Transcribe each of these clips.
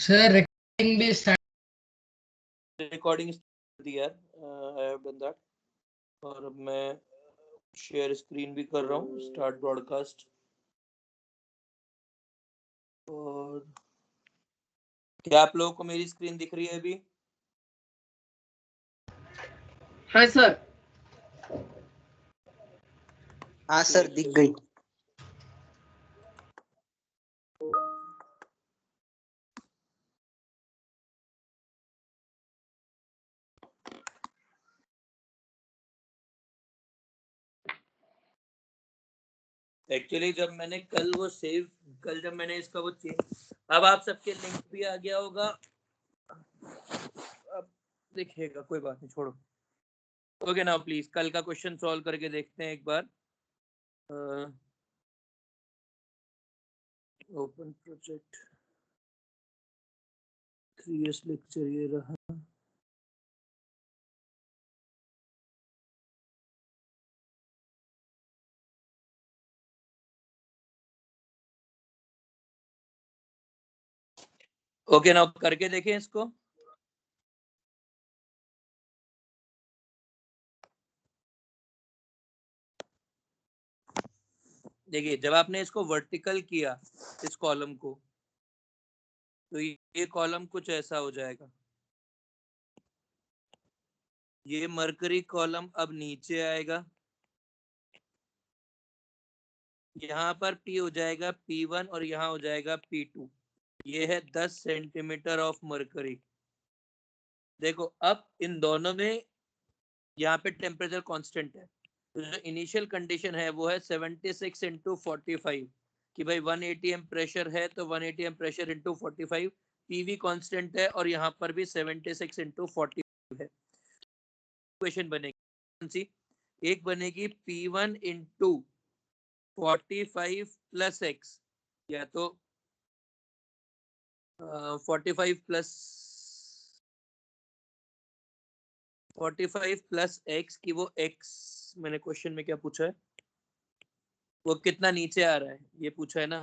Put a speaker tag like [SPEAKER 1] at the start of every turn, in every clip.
[SPEAKER 1] Sir recording भी start
[SPEAKER 2] the यार, I have done that. और अब मैं शेयर स्क्रीन भी कर रहा हूँ, स्टार्ट ब्रॉडकास्ट। और क्या आप लोगों को मेरी स्क्रीन दिख रही है अभी?
[SPEAKER 3] हाँ सर।
[SPEAKER 4] हाँ सर, दिख गई।
[SPEAKER 2] एक्चुअली जब मैंने कल जब मैंने इसका वो चेंज, अब आप सबके लिंक भी आ गया होगा, अब दिखेगा, कोई बात नहीं, छोड़ो। ओके नाउ प्लीज कल का क्वेश्चन सॉल्व करके देखते हैं एक बार। ओपन प्रोजेक्ट 3S लेक्चर ये रहा। ओके नाउ करके देखें इसको। देखिए जब आपने इसको वर्टिकल किया इस कॉलम को, तो ये कॉलम कुछ ऐसा हो जाएगा। ये मरकरी कॉलम अब नीचे आएगा, यहाँ पर P हो जाएगा P1 और यहाँ हो जाएगा P2। ये है 10 सेंटीमीटर ऑफ मरकरी। देखो अब इन दोनों में यहाँ पे टेम्परेचर कांस्टेंट है, तो जो इनिशियल कंडीशन है वो है 76 इंटू 45 कि भाई 180 एम प्रेशर है तो 180 M pressure into 45, PV constant है और यहाँ पर भी 76 इंटू 45 है। इक्वेशन बनेगी, एक बनेगी P1 इंटू 45 प्लस एक्स, या तो 45 प्लस एक्स की वो एक्स, मैंने क्वेश्चन में क्या पूछा है, वो कितना नीचे आ रहा है ये पूछा है ना,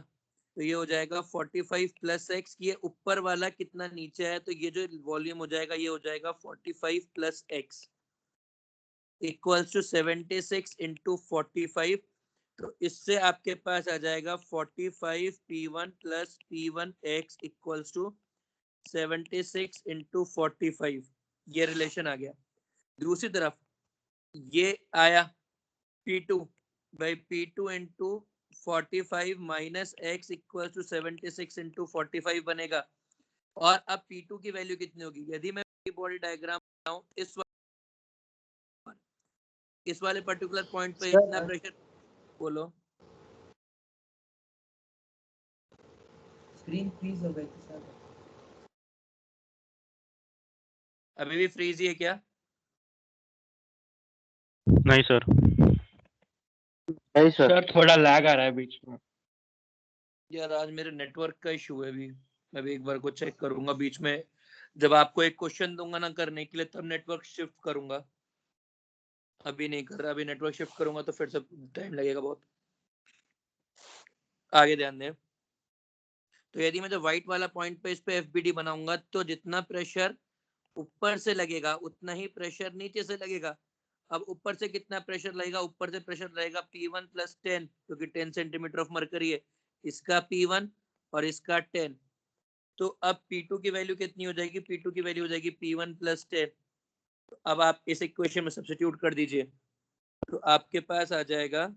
[SPEAKER 2] तो ये हो जाएगा 45 प्लस एक्स, ये ऊपर वाला कितना नीचे है, तो ये जो वॉल्यूम हो जाएगा ये हो जाएगा 45 plus X equals to 76 into 45। तो इससे आपके पास आ जाएगा 45 P1 plus P1 X equals to 76 into 45, ये रिलेशन आ गया। दूसरी तरफ ये आया P2 by P2 into 45 minus X equal to 76 into 45 बनेगा। और अब P2 की वैल्यू कितनी होगी, यदि मैं बॉडी डायग्राम बनाऊं इस वाले पर्टिकुलर पॉइंट पे इतना प्रेशर, बोलो
[SPEAKER 3] स्क्रीन फ्रीज हो गई थी सर।
[SPEAKER 2] अभी भी फ्रीज ही है क्या?
[SPEAKER 5] नहीं सर।
[SPEAKER 4] नहीं सर,
[SPEAKER 5] थोड़ा लैग आ रहा है बीच में।
[SPEAKER 2] यार आज मेरे नेटवर्क का इशू है, अभी मैं भी एक बार को चेक करूंगा बीच में, जब आपको एक क्वेश्चन दूंगा ना करने के लिए तब नेटवर्क शिफ्ट करूंगा, अभी नहीं कर रहा। अभी नेटवर्क शिफ्ट करूंगा तो फिर से टाइम लगेगा बहुत। आगे ध्यान दें, तो यदि मैं जो व्हाइट वाला पॉइंट पे इस पे एफबीडी बनाऊंगा तो जितना प्रेशर ऊपर से लगेगा उतना ही प्रेशर नीचे से लगेगा। अब ऊपर से कितना प्रेशर लगेगा, ऊपर से प्रेशर लगेगा P1 प्लस 10, क्योंकि 10 सेंटीमीटर ऑफ मरकरी है, इसका P1 और इसका 10। तो अब P2 की वैल्यू कितनी हो जाएगी, P2 की वैल्यू हो जाएगी P1 प्लस 10। तो अब आप इस इक्वेशन में सब्स्टिट्यूट कर दीजिए, तो आपके पास आ जाएगा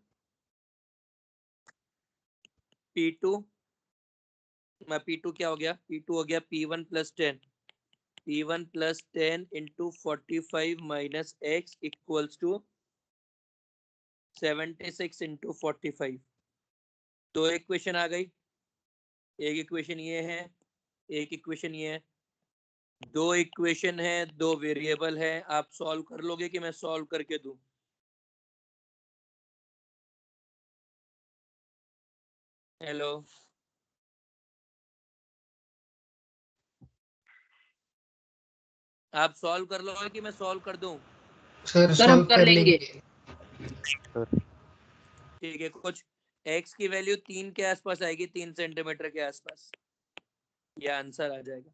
[SPEAKER 2] P2 क्या हो गया, P2 हो गया P1 plus 10, P1 plus 10 into 45 minus X equals to 76 into 45। दो इक्वेशन आ गई, एक इक्वेशन ये है, एक इक्वेशन ये है, दो इक्वेशन है, दो वेरिएबल है। आप सॉल्व कर लोगे कि मैं सॉल्व करके दूं? हेलो, आप सॉल्व कर लोगे कि मैं सॉल्व कर दूं?
[SPEAKER 1] सर हम कर लेंगे।
[SPEAKER 2] ठीक है, कुछ x की वैल्यू 3 के आसपास आएगी, 3 सेंटीमीटर के आसपास। ये आंसर आ जाएगा।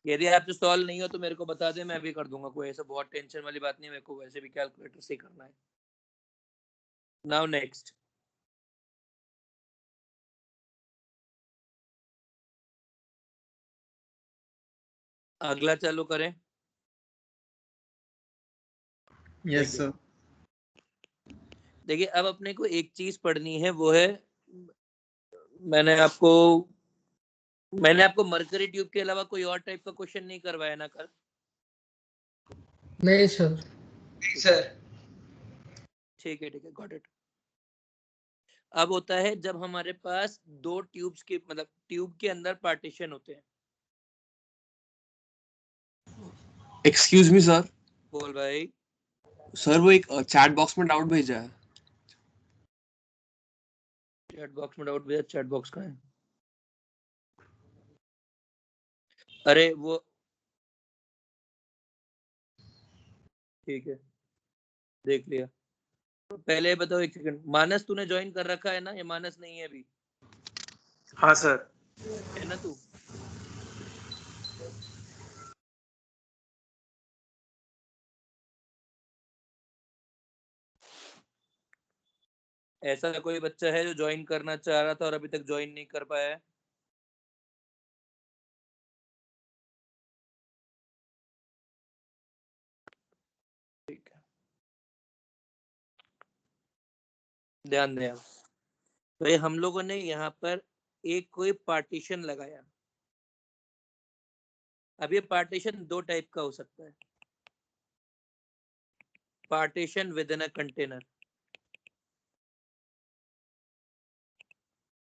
[SPEAKER 2] यदि आपसे सॉल्व नहीं हो तो मेरे को बता दे, मैं भी कर दूंगा, कोई ऐसा बहुत टेंशन वाली बात नहीं, मेरे को वैसे भी कैलकुलेटर से करना है। नाउ नेक्स्ट, अगला चालू करें।
[SPEAKER 1] Yes sir.
[SPEAKER 2] देखिए अब अपने को एक चीज पढ़नी है, वो है मैंने आपको मरकरी ट्यूब के अलावा कोई और टाइप का क्वेश्चन नहीं करवाया ना कल?
[SPEAKER 1] नहीं सर।
[SPEAKER 4] सर
[SPEAKER 2] ठीक है गॉट इट। अब होता है जब हमारे पास दो ट्यूब्स के मतलब ट्यूब के अंदर पार्टीशन होते हैं।
[SPEAKER 6] Excuse me sir.
[SPEAKER 2] बोल भाई।
[SPEAKER 6] सर वो एक चैट बॉक्स में डाउट भेजा है।
[SPEAKER 2] चैट बॉक्स में डाउट भेजा? चैट बॉक्स का है? अरे वो ठीक है, देख लिया। पहले बताओ एक सेकंड, मानस तूने ज्वाइन कर रखा है ना? ये मानस नहीं है अभी?
[SPEAKER 5] हाँ सर।
[SPEAKER 2] है ना तू? ऐसा कोई बच्चा है जो ज्वाइन करना चाह रहा था और अभी तक ज्वाइन नहीं कर पाया है? ठीक है, ध्यान दें। तो ये हम लोगों ने यहाँ पर एक कोई पार्टीशन लगाया। अब ये पार्टीशन दो टाइप का हो सकता है। Partition with in a container,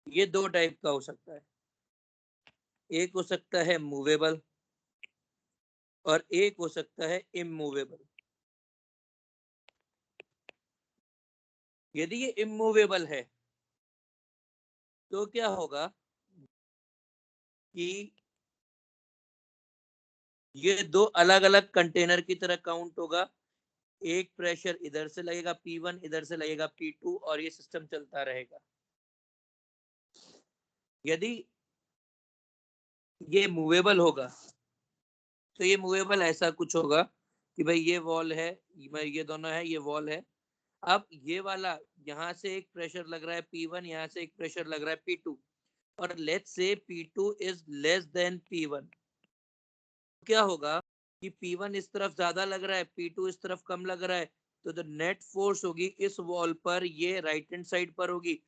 [SPEAKER 2] ये दो टाइप का हो सकता है। एक हो सकता है मूवेबल और एक हो सकता है इमूवेबल। यदि ये इमूवेबल है तो क्या होगा कि ये दो अलग अलग कंटेनर की तरह काउंट होगा। एक प्रेशर इधर से लगेगा P1, इधर से लगेगा P2 और ये सिस्टम चलता रहेगा। यदि ये मूवेबल होगा तो ये मूवेबल ऐसा कुछ होगा कि भाई ये वॉल है, ये दोनों है, ये वॉल है। अब ये वाला यहाँ से एक प्रेशर लग रहा है P1, यहाँ से एक प्रेशर लग रहा है P2 और let's say P2 is less than P1। क्या होगा कि P1 इस तरफ ज्यादा लग रहा है, P2 इस तरफ कम लग रहा है, तो जो नेट फोर्स होगी इस वॉल पर, ये राइट हैंड साइड पर होगी,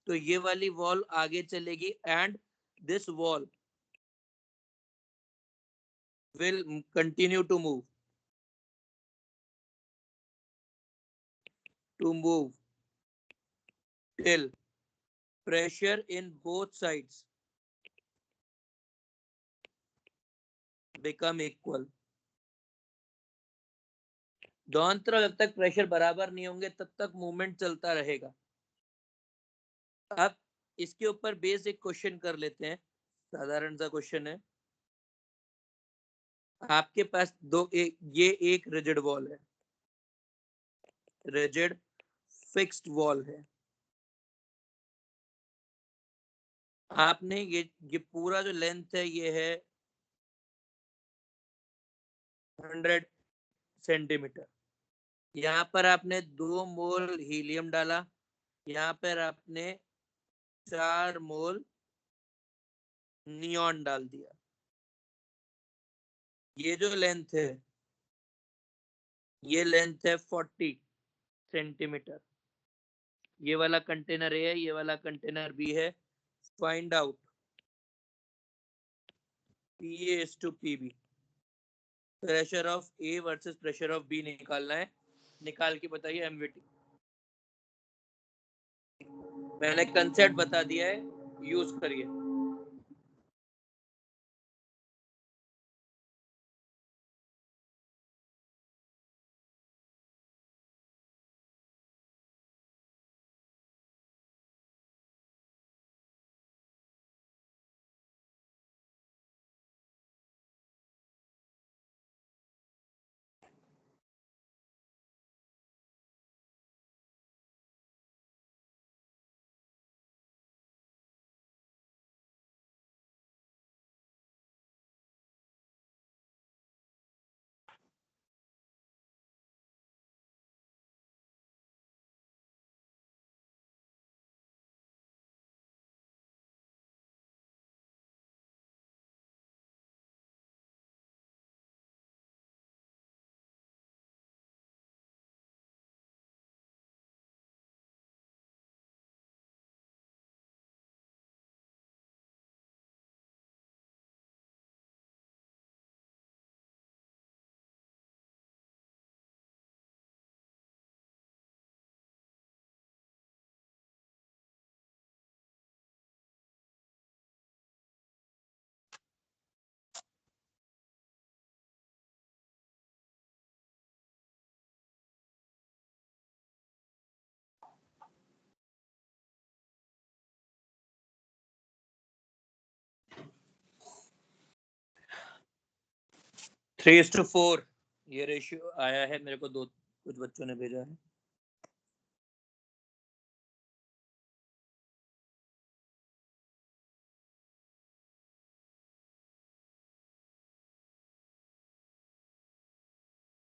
[SPEAKER 2] तो ये वाली वॉल आगे चलेगी and this wall will continue to move till pressure in both sides become equal। दोनों तरफ जब तक प्रेशर बराबर नहीं होंगे तब तक मूवमेंट चलता रहेगा। अब इसके ऊपर बेसिक क्वेश्चन कर लेते हैं, साधारण सा क्वेश्चन है। आपके पास ये एक रिजिड वॉल है, रिजिड फिक्स्ड वॉल है। आपने ये पूरा जो लेंथ है ये है 100 सेंटीमीटर। यहाँ पर आपने 2 मोल हीलियम डाला, यहाँ पर आपने 4 मोल नियॉन डाल दिया। ये जो लेंथ है ये लेंथ है 40 सेंटीमीटर। ये वाला कंटेनर ए है, ये वाला कंटेनर बी है। Find out PA is to PB, pressure of A versus pressure of B निकालना है। निकाल के बताइए एमवीटी। मैंने कंसेप्ट बता दिया है, यूज करिए। 3:4 ये रेशियो आया है मेरे को, कुछ बच्चों ने भेजा है।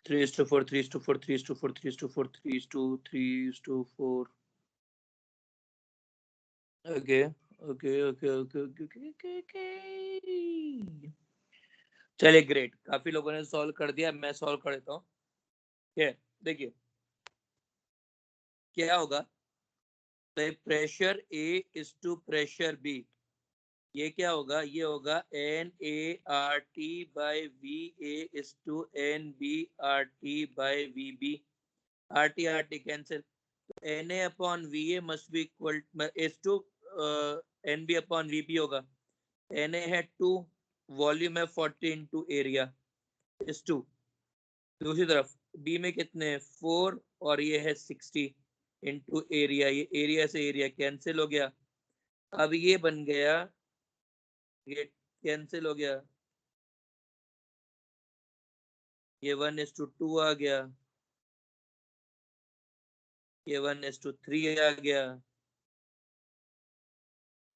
[SPEAKER 2] Three is to four, three is to four, three is to four, three is to four, three is to four. Okay. चलिए ग्रेट, काफी लोगों ने सॉल्व कर दिया, मैं सॉल्व कर देता हूँ। देखिए क्या होगा, pressure A is to pressure B, ये क्या होगा, ये होगा NART by VA is to NBRT by VB, RT cancel, तो NA upon VA must be equal is to NB upon VB होगा। NA है 2, वॉल्यूम है 40 इंटू एरिया इज 2। दूसरी तरफ B में कितने हैं 4 और ये है 60 इंटू एरिया, ये एरिया से एरिया कैंसिल हो गया। अब ये बन गया, ये कैंसिल हो गया, ये 1:2 आ गया, ये 1:3 आ गया,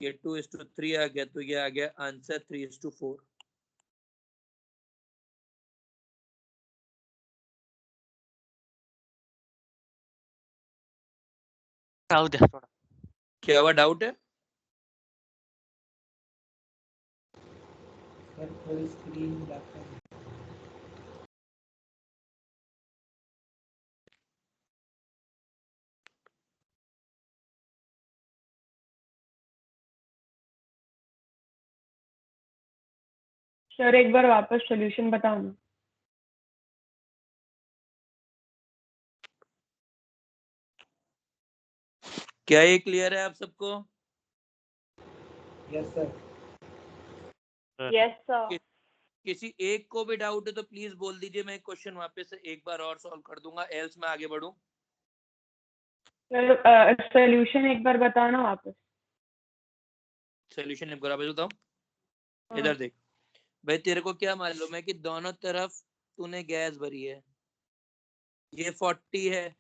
[SPEAKER 2] ये 2:3 आ गया, तो ये आ गया आंसर 3:4।
[SPEAKER 7] डाउट है थोड़ा।
[SPEAKER 2] क्या हुआ, डाउट है?
[SPEAKER 3] सर फुल स्क्रीन ब्लैक है।
[SPEAKER 8] सर एक बार वापस सॉल्यूशन बताओ ना।
[SPEAKER 2] क्या ये क्लियर है आप सबको?
[SPEAKER 3] Yes sir.
[SPEAKER 8] Yes sir.
[SPEAKER 2] किसी एक को भी डाउट है तो प्लीज बोल दीजिए, मैं क्वेश्चन वापस से एक बार और सॉल्व कर दूंगा, एल्स मैं आगे बढ़ूं।
[SPEAKER 8] सर सॉल्यूशन एक बार बताओ ना वापस।
[SPEAKER 2] सॉल्यूशन एक बार वापस बताओ। इधर देख भाई, तेरे को क्या मालूम है कि दोनों तरफ तूने गैस भरी है, ये 40 है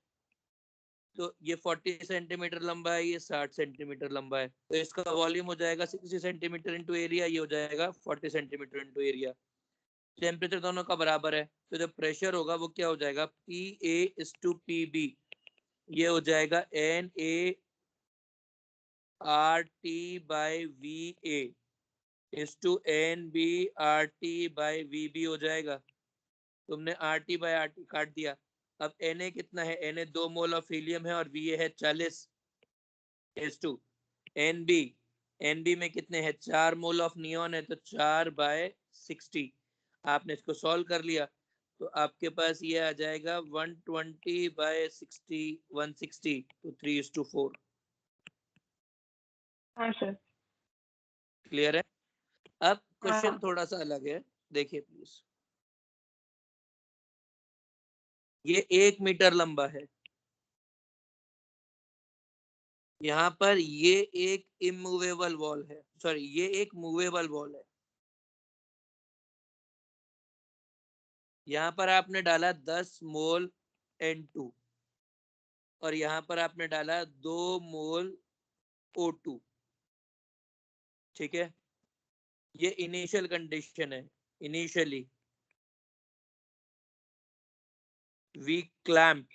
[SPEAKER 2] तो ये 40 सेंटीमीटर लंबा है, ये 60 सेंटीमीटर लंबा है, तो इसका वॉल्यूम हो जाएगा 60 सेंटीमीटर इंटू एरिया, ये हो जाएगा 40 सेंटीमीटर इंटू एरिया। टेम्परेचर दोनों का बराबर है, तो जब प्रेशर होगा वो क्या हो जाएगा, PA is to PB, ये हो जाएगा NART by VA is to NBRT by VB हो जाएगा। तुमने RT by RT काट दिया। अब Na कितना है, Na 2 मोल ऑफ हीलियम है और Va है 40 is to NB में कितने हैं, 4 मोल ऑफ नियॉन है, तो 4/60। आपने इसको सॉल्व कर लिया तो आपके पास ये आ जाएगा 120/60, 160, तो 3:4।
[SPEAKER 8] हाँ सर।
[SPEAKER 2] क्लियर है? अब क्वेश्चन
[SPEAKER 8] हाँ।
[SPEAKER 2] थोड़ा सा अलग है, देखिए प्लीज। ये 1 मीटर लंबा है, यहाँ पर ये एक इमूवेबल वॉल है, सॉरी ये एक मूवेबल वॉल है। यहाँ पर आपने डाला 10 मोल N2 और यहाँ पर आपने डाला 2 मोल O2, ठीक है? ये इनिशियल कंडीशन है, इनिशियली वी क्लैम्प।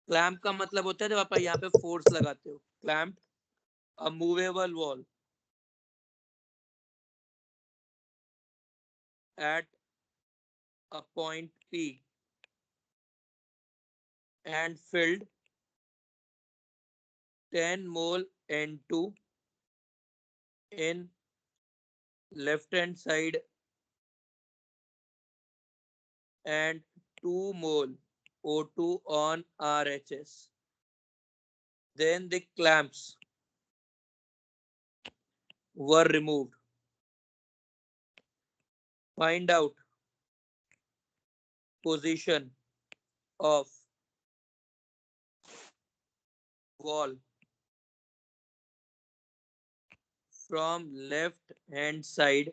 [SPEAKER 2] क्लैम्प का मतलब होता है जब आप यहाँ पे फोर्स लगाते हो, clamp a movable wall at a point P and filled 10 mole N2 in left hand side and 2 mole O2 on RHS. Then the clamps were removed. Find out position of wall from left hand side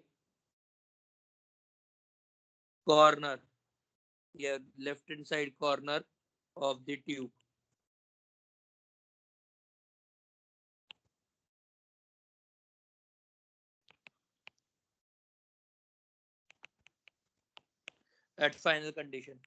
[SPEAKER 2] corner, yeah, left hand side corner of the tube. At final condition.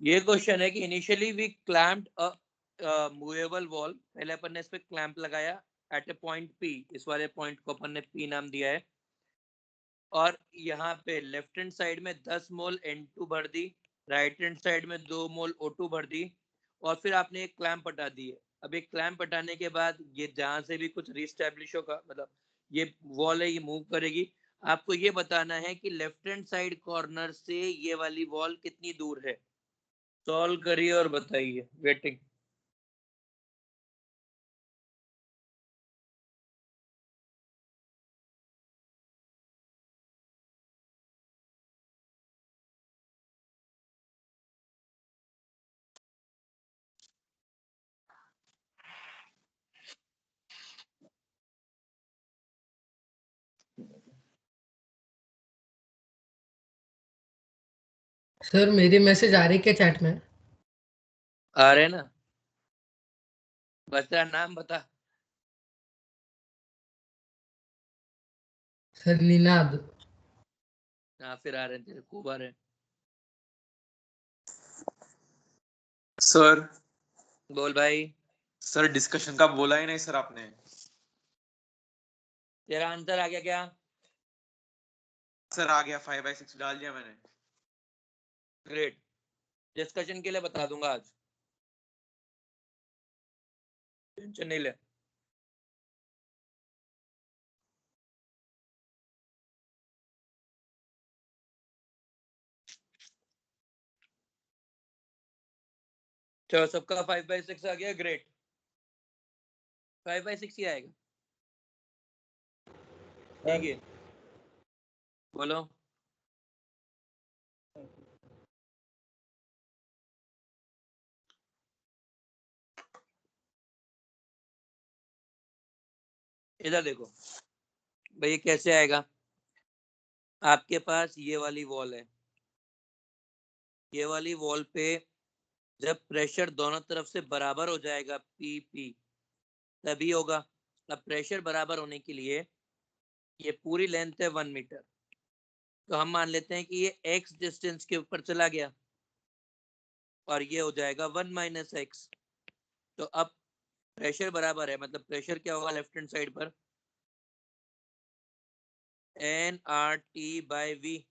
[SPEAKER 2] ये question है कि initially we clamped a movable wall, पहले अपन ने इस पे clamp लगाया eight ए point P, इस वाले पॉइंट को अपन ने पी नाम दिया है, और यहाँ पे लेफ्ट हैंड साइड में 10 मोल N2 भर दी, राइट हैंड साइड में 2 मोल O2 भर दी, और फिर आपने एक क्लैंप हटा दी है। अब एक क्लैंप हटाने के बाद ये जहां से भी कुछ रिस्टैब्लिश होगा, मतलब ये वॉल है, ये मूव करेगी। आपको ये बताना है कि लेफ्ट हैंड साइड कॉर्नर से ये वाली वॉल कितनी दूर है। सॉल्व करिए और बताइए। वेटिंग।
[SPEAKER 3] सर मेरी मैसेज आ रही क्या चैट में?
[SPEAKER 2] आ रहे ना? बच्चा नाम बता।
[SPEAKER 3] सर निनाद।
[SPEAKER 2] हाँ फिर आ रहे हैं, तेरे खूब आ रहे हैं।
[SPEAKER 5] सर
[SPEAKER 2] बोल भाई।
[SPEAKER 5] सर डिस्कशन का बोला ही नहीं सर आपने।
[SPEAKER 2] तेरा आंसर आ गया क्या?
[SPEAKER 5] सर आ गया, 5/6 डाल दिया मैंने।
[SPEAKER 2] ग्रेट। डिस्कशन के लिए बता दूंगा आज, टेंशन नहीं ले। चलो सबका 5/6 आ गया। ग्रेट। 5/6 ही आएगा। ठीक है, बोलो। इधर देखो भाई, कैसे आएगा। आपके पास ये वाली वॉल है, ये वाली वॉल पे जब प्रेशर दोनों तरफ से बराबर हो जाएगा पी पी, तभी होगा। अब प्रेशर बराबर होने के लिए ये पूरी लेंथ है 1 मीटर, तो हम मान लेते हैं कि ये x डिस्टेंस के ऊपर चला गया और ये हो जाएगा 1 - x। तो अब प्रेशर बराबर है, मतलब प्रेशर क्या होगा लेफ्ट हैंड साइड पर, nRT/V।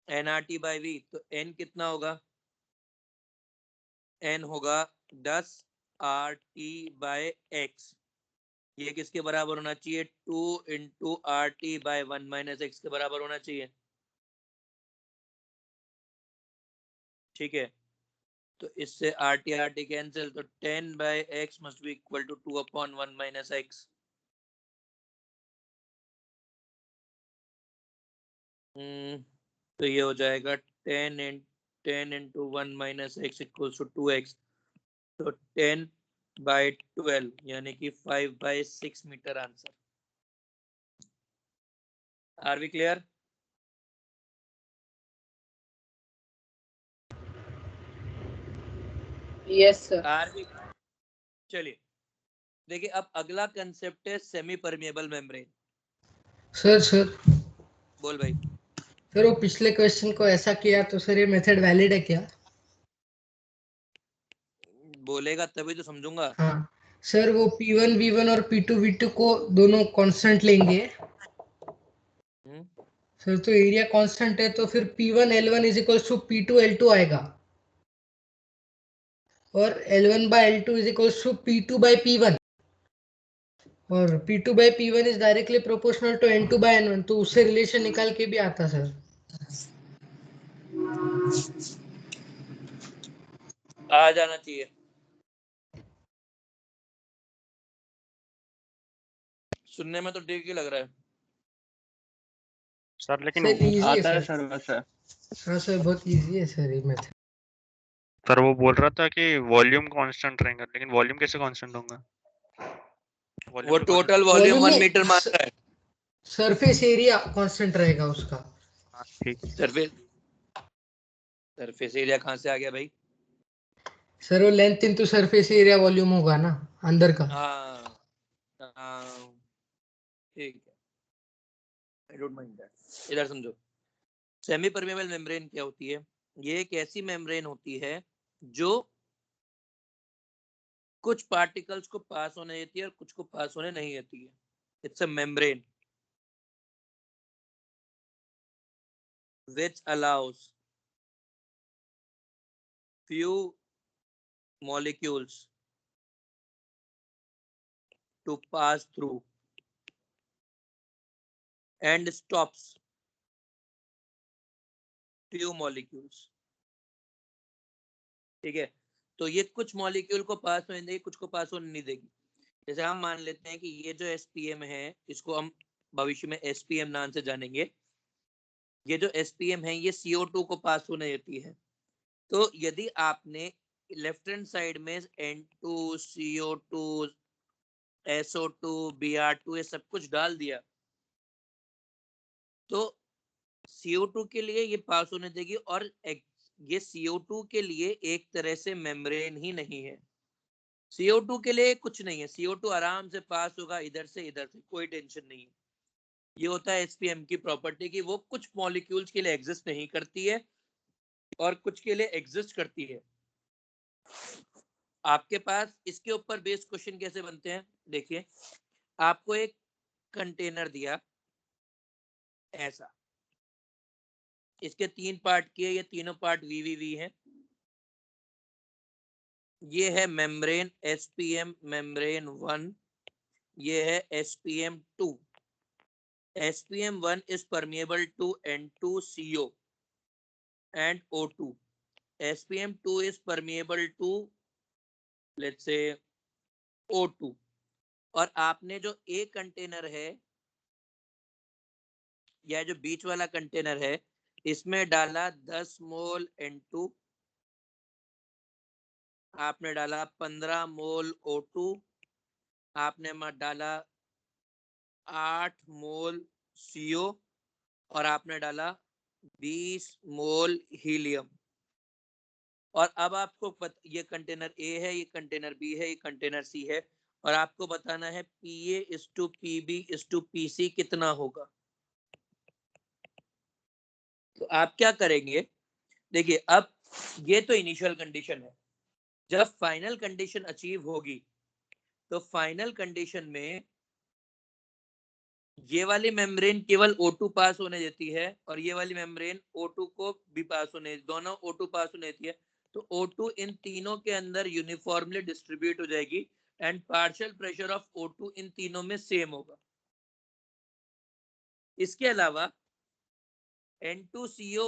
[SPEAKER 2] nRT/V, तो n कितना होगा? n होगा 10RT/x। ये किसके बराबर होना चाहिए? 2 × RT/1 - x के बराबर होना चाहिए। ठीक है, तो इससे RT RT कैंसिल, तो 10/x must be equal to 2/1 - x। तो ये हो जाएगा 10 × 1 - x इक्वल्स टू 2x। तो 10/12 यानी कि 5/6 metre answer. Are we clear?
[SPEAKER 3] Yes sir.
[SPEAKER 2] Are we. चलिए देखिए, अब अगला कंसेप्ट है सेमी परमिएबल मेम्ब्रेन।
[SPEAKER 3] सर
[SPEAKER 2] बोल भाई।
[SPEAKER 3] सर वो पिछले क्वेश्चन को ऐसा किया तो सर ये मेथड वैलिड है क्या?
[SPEAKER 2] बोलेगा तभी तो समझूंगा।
[SPEAKER 3] हाँ सर, वो P1 V1 और P2 V2 को दोनों कांस्टेंट लेंगे
[SPEAKER 2] हम्म,
[SPEAKER 3] सर, तो एरिया कांस्टेंट है तो फिर P1 L1 is equals to P2 L2 आएगा, और L1/L2 is equals to P2/P1, और P2/P1 is directly proportional to N2/N1, तो उससे रिलेशन निकाल के भी आता सर।
[SPEAKER 2] आ जाना चाहिए। सुनने में तो ठीक ही लग रहा है।
[SPEAKER 7] सर लेकिन
[SPEAKER 3] सर इजी है
[SPEAKER 6] आता है
[SPEAKER 3] सर।
[SPEAKER 6] सर वैसे।
[SPEAKER 3] हाँ सर बहुत इजी है सर ये मैथ।
[SPEAKER 7] सर वो बोल रहा था कि वॉल्यूम कांस्टेंट रहेगा, लेकिन वॉल्यूम कैसे कांस्टेंट होगा?
[SPEAKER 2] वो
[SPEAKER 7] वॉल्यूम तो
[SPEAKER 2] टोटल
[SPEAKER 7] constant-
[SPEAKER 2] वॉल्यूम
[SPEAKER 3] वॉल्यूम
[SPEAKER 2] 1
[SPEAKER 3] में
[SPEAKER 2] मीटर मान रहा है।
[SPEAKER 3] सरफेस एरिया कांस्टेंट रहेगा उसका।
[SPEAKER 7] हाँ, ठीक।
[SPEAKER 2] सरफेस एरिया कहाँ से आ गया भाई?
[SPEAKER 3] सर वो length into surface area volume होगा ना अंदर का।
[SPEAKER 2] हाँ हाँ, ठीक है, आई डोंट माइंड दैट। इधर समझो, सेमी परमेबल मेम्ब्रेन क्या होती है? ये एक ऐसी मेम्ब्रेन होती है जो कुछ पार्टिकल्स को पास होने देती है और कुछ को पास होने नहीं देती है। It's a membrane which allows few molecules to pass through and stops few molecules। ठीक है, तो ये कुछ मॉलिक्यूल को पास होने देगी, कुछ को पास होने नहीं देगी। जैसे हम मान लेते हैं कि ये जो SPM है, इसको हम भविष्य में SPM नाम से जानेंगे। ये जो SPM है ये CO2 को पास होने देती है। तो यदि आपने लेफ्ट हैंड साइड में N2 CO2 SO2 Br2 ये सब कुछ डाल दिया तो CO2 के लिए ये पास होने देगी, और ये CO2 के लिए एक तरह से मेम्ब्रेन ही नहीं है। CO2 के लिए कुछ नहीं है, CO2 आराम से पास होगा इधर से, कोई टेंशन नहीं है। ये होता है SPM की प्रॉपर्टी कि वो कुछ मॉलिक्यूल्स के लिए एग्जिस्ट नहीं करती है और कुछ के लिए एग्जिस्ट करती है। आपके पास इसके ऊपर बेस्ड क्वेश्चन कैसे बनते हैं? देखिए, आपको एक कंटेनर दिया ऐसा, इसके 3 पार्ट किए, ये तीनों पार्ट VVV हैं। ये है मेम्ब्रेन SPM मेम्ब्रेन 1, ये है SPM 2। SPM 1 is permeable to N2CO and O2. SPM 2 is permeable to let's say O2। और आपने जो A कंटेनर है या जो बीच वाला कंटेनर है, इसमें डाला 10 मोल N2, आपने डाला 15 मोल O2, आपने डाला 8 मोल CO और आपने डाला 20 मोल हीलियम। और अब आपको ये कंटेनर A है, ये कंटेनर B है, ये कंटेनर C है, और आपको बताना है PA/PB/PC कितना होगा। तो आप क्या करेंगे? देखिए, अब ये तो इनिशियल कंडीशन है। जब फाइनल कंडीशन अचीव होगी तो फाइनल कंडीशन में ये वाली मेम्ब्रेन केवल O2 पास होने देती है और ये वाली मेम्ब्रेन O2 को भी पास होने, दोनों O2 पास होने देती है। तो O2 इन तीनों के अंदर यूनिफॉर्मली डिस्ट्रीब्यूट हो जाएगी and partial pressure of O2 इन तीनों में सेम होगा। इसके अलावा N2CO,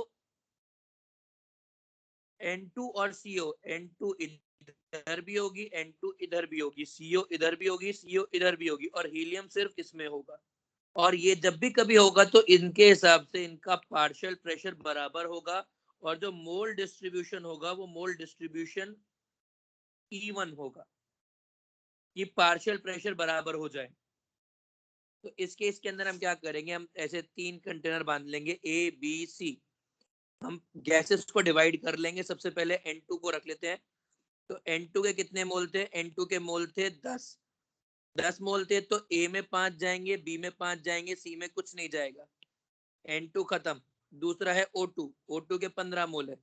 [SPEAKER 2] N2 और CO, N2 इधर भी होगी, N2 इधर भी होगी, CO इधर भी होगी, CO इधर भी होगी, और हीलियम सिर्फ इसमें होगा। और ये जब भी कभी होगा तो इनके हिसाब से इनका पार्शियल प्रेशर बराबर होगा, और जो मोल डिस्ट्रीब्यूशन होगा वो मोल डिस्ट्रीब्यूशन इवन होगा कि पार्शियल प्रेशर बराबर हो जाए। तो इस केस के अंदर हम क्या करेंगे? हम ऐसे 3 कंटेनर बांध लेंगे ABC। हम गैसेस को डिवाइड कर लेंगे। सबसे पहले N2 को रख लेते हैं। तो N2 के कितने मोल थे? N2 के मोल थे 10 मोल थे। तो A में 5 जाएंगे, B में 5 जाएंगे, C में कुछ नहीं जाएगा। N2 खत्म। दूसरा है O2, O2 के 15 मोल है।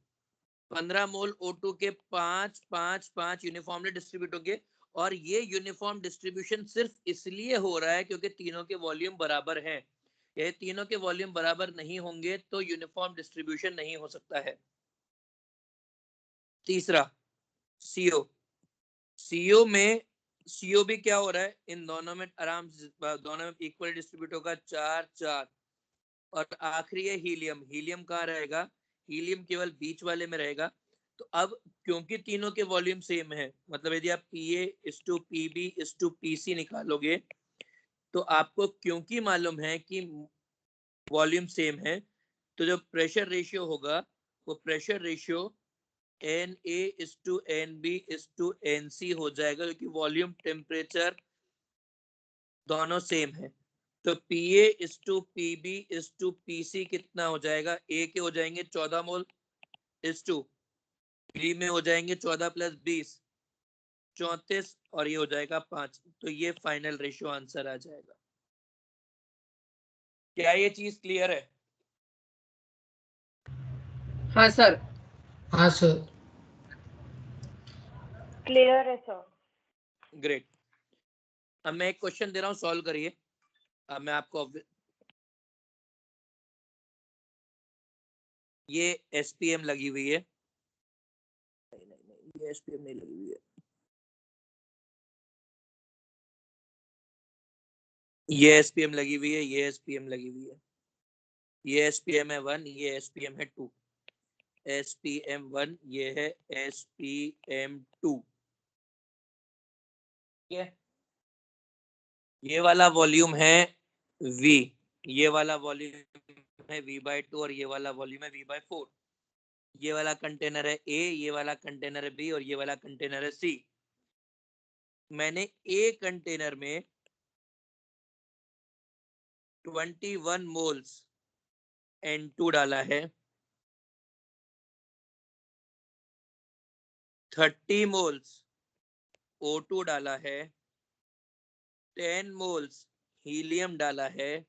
[SPEAKER 2] 15 मोल O2 के 5 5 5 यूनिफॉर्मली डिस्ट्रीब्यूट होंगे, और ये यूनिफॉर्म डिस्ट्रीब्यूशन सिर्फ इसलिए हो रहा है क्योंकि तीनों के वॉल्यूम बराबर हैं। ये तीनों के वॉल्यूम बराबर नहीं होंगे तो यूनिफॉर्म डिस्ट्रीब्यूशन नहीं हो सकता है। तीसरा CO, CO में CO भी क्या हो रहा है? इन दोनों में आराम से दोनों में इक्वल डिस्ट्रीब्यूट होगा, 4 4। और आखिरी है हीलियम। हीलियम कहाँ रहेगा? हीलियम केवल बीच वाले में रहेगा। तो अब क्योंकि तीनों के वॉल्यूम सेम है, मतलब यदि आप PA/PB/PC निकालोगे तो आपको क्योंकि मालूम है कि वॉल्यूम सेम है, तो जो प्रेशर रेशियो होगा वो प्रेशर रेशियो Na/NB/NC हो जाएगा, क्योंकि वॉल्यूम टेम्परेचर दोनों सेम है। तो Pa/PB/PC कितना हो जाएगा? A के हो जाएंगे 14 मोल इस टू B में हो जाएंगे 14 + 20 34 और ये हो जाएगा 5। तो ये फाइनल रेशियो आंसर आ जाएगा। क्या ये चीज क्लियर है?
[SPEAKER 1] हाँ सर।
[SPEAKER 3] हाँ सर।
[SPEAKER 8] क्लियर है सर।
[SPEAKER 2] ग्रेट। अब मैं एक क्वेश्चन दे रहा हूँ, सॉल्व करिए। अब मैं आपको ये SPM लगी हुई है, नहीं ये SPM नहीं लगी हुई है, ये SPM लगी हुई है, ये SPM लगी हुई है, ये SPM है 1, ये SPM है 2, SPM 1 ये है SPM 2। ठीक है, ये वाला वॉल्यूम है V, ये वाला वॉल्यूम है V/2 और ये वाला वॉल्यूम है V/4। ये वाला कंटेनर है A, ये वाला कंटेनर है B और ये वाला कंटेनर है C। मैंने A कंटेनर में 21 मोल्स N2 डाला है, 30 मोल्स O2 डाला है, 10 मोल्स हीलियम डाला है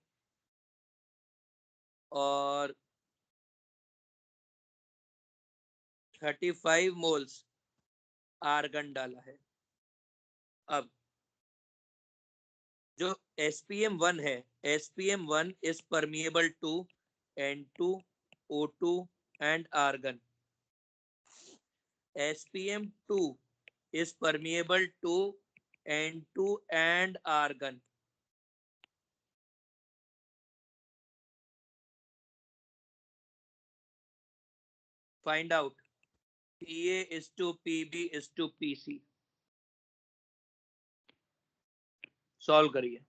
[SPEAKER 2] और 35 मोल्स आर्गन डाला है। अब जो SPM1 है, SPM1 is permeable to N2, O2 and argon. SPM2 is permeable to N2 and argon. Find out Pa is to Pb is to Pc. Solve करिए।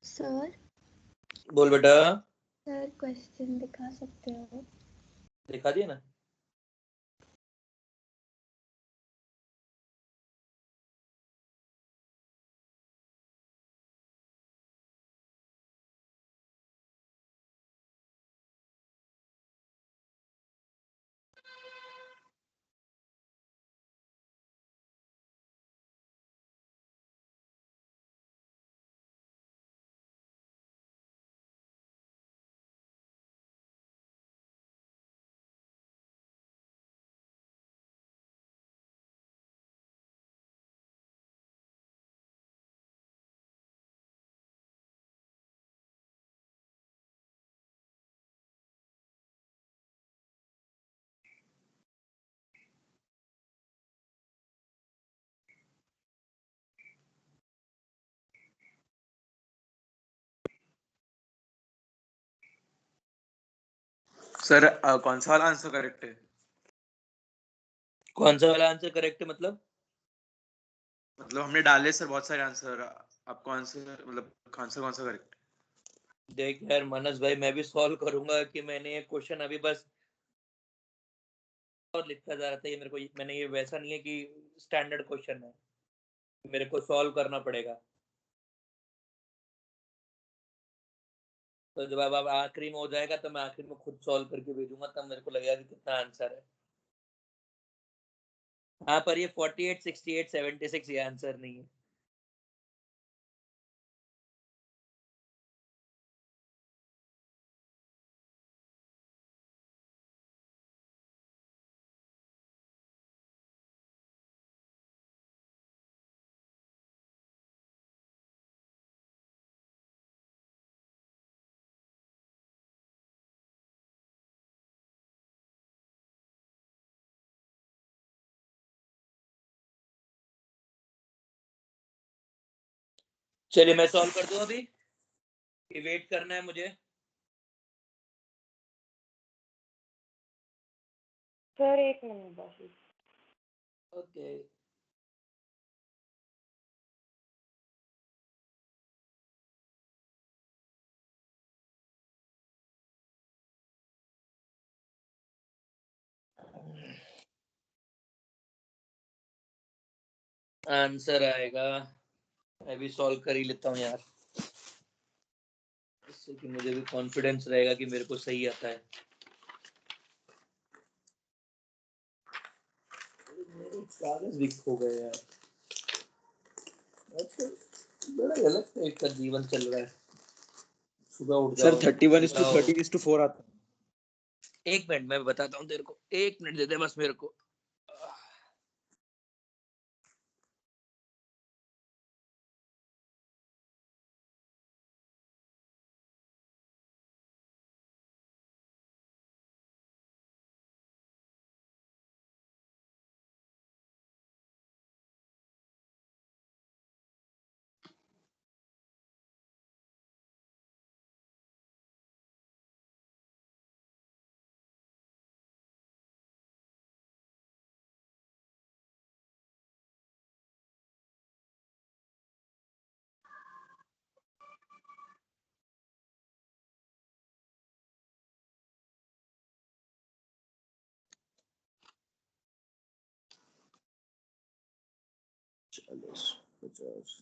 [SPEAKER 9] सर
[SPEAKER 2] बोल बेटा।
[SPEAKER 9] सर क्वेश्चन दिखा सकते हो?
[SPEAKER 2] दिखा दिया ना।
[SPEAKER 5] सर कौन सा वाला आंसर करेक्ट है?
[SPEAKER 2] कौन सा वाला आंसर करेक्ट है मतलब?
[SPEAKER 5] मतलब हमने डाले सर बहुत सारे आंसर, आपको आंसर मतलब कौन सा करेक्ट?
[SPEAKER 2] देख यार मानस भाई, मैं भी सॉल्व करूंगा कि मैंने ये क्वेश्चन अभी बस और लिखता जा रहा था। ये मेरे को, मैंने ये वैसा नहीं है कि स्टैंडर्ड क्वेश्चन है, मेरे को सॉल्व करना पड़ेगा। तो जब अब आखिरी में हो जाएगा तो मैं आखिरी में खुद सॉल्व करके भेजूंगा, तब मेरे को लगेगा कि कितना आंसर है। हाँ पर ये 48, 68, 76 ये आंसर नहीं है। चलिए मैं सॉल्व कर दूं अभी कि वेट करना है मुझे?
[SPEAKER 8] सर 1 मिनट बस।
[SPEAKER 2] ओके। आंसर आएगा, मैं भी सॉल्व कर ही लेता हूँ यार, इससे कि मुझे भी कॉन्फिडेंस रहेगा कि मेरे को सही आता है। मेरे कागज भी खो गए यार। अच्छा, बड़ा गलत टाइप का जीवन चल रहा है। सुबह उठ
[SPEAKER 5] सर
[SPEAKER 2] जाओ,
[SPEAKER 5] 31:13:4 आता है।
[SPEAKER 2] एक मिनट मैं बताता हूँ तेरे को, एक मिनट दे दे बस मेरे को। चलो 50।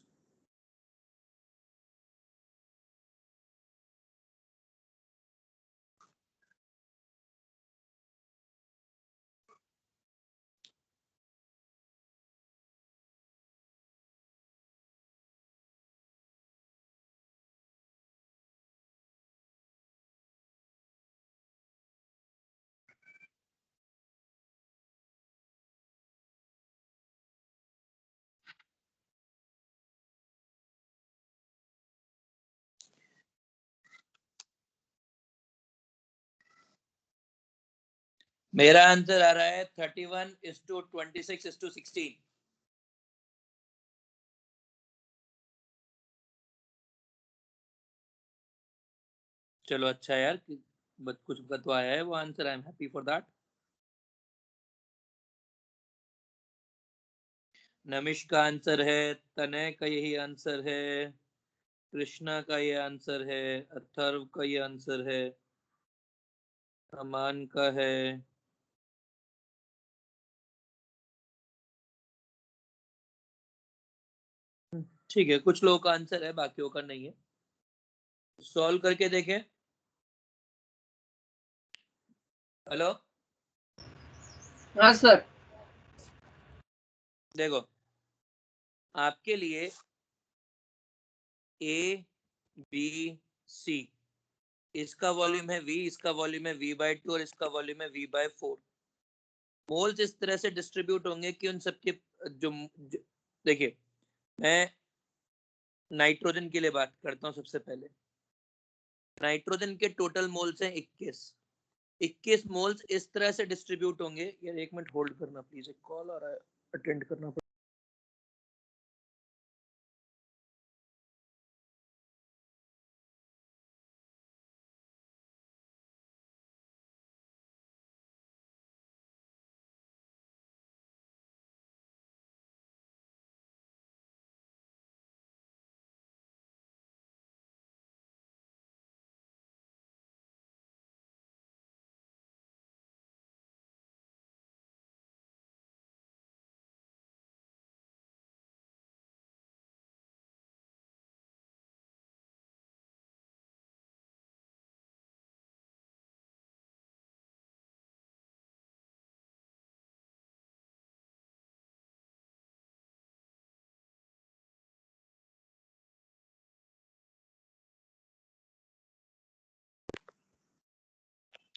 [SPEAKER 2] मेरा आंसर आ रहा है 31:26:16। चलो अच्छा यार, कुछ तो आया है वो answer, I am happy for that. Namish का आंसर है, तनय का यही आंसर है, कृष्णा का ये आंसर है, अथर्व का ये आंसर है, अमान का है, ठीक है कुछ लोगों का आंसर है, बाकियों का नहीं है। सॉल्व करके देखें। हेलो
[SPEAKER 3] हाँ सर।
[SPEAKER 2] देखो, आपके लिए ए बी सी, इसका वॉल्यूम है V, इसका वॉल्यूम है V/2 और इसका वॉल्यूम है V/4। मोल्स इस तरह से डिस्ट्रीब्यूट होंगे कि उन सबके जो देखिए, मैं नाइट्रोजन के लिए बात करता हूँ सबसे पहले। नाइट्रोजन के टोटल मोल्स हैं 21। 21 मोल्स इस तरह से डिस्ट्रीब्यूट होंगे। यार एक मिनट होल्ड करना प्लीज, एक कॉल आ रहा है, अटेंड करना पड़ेगा।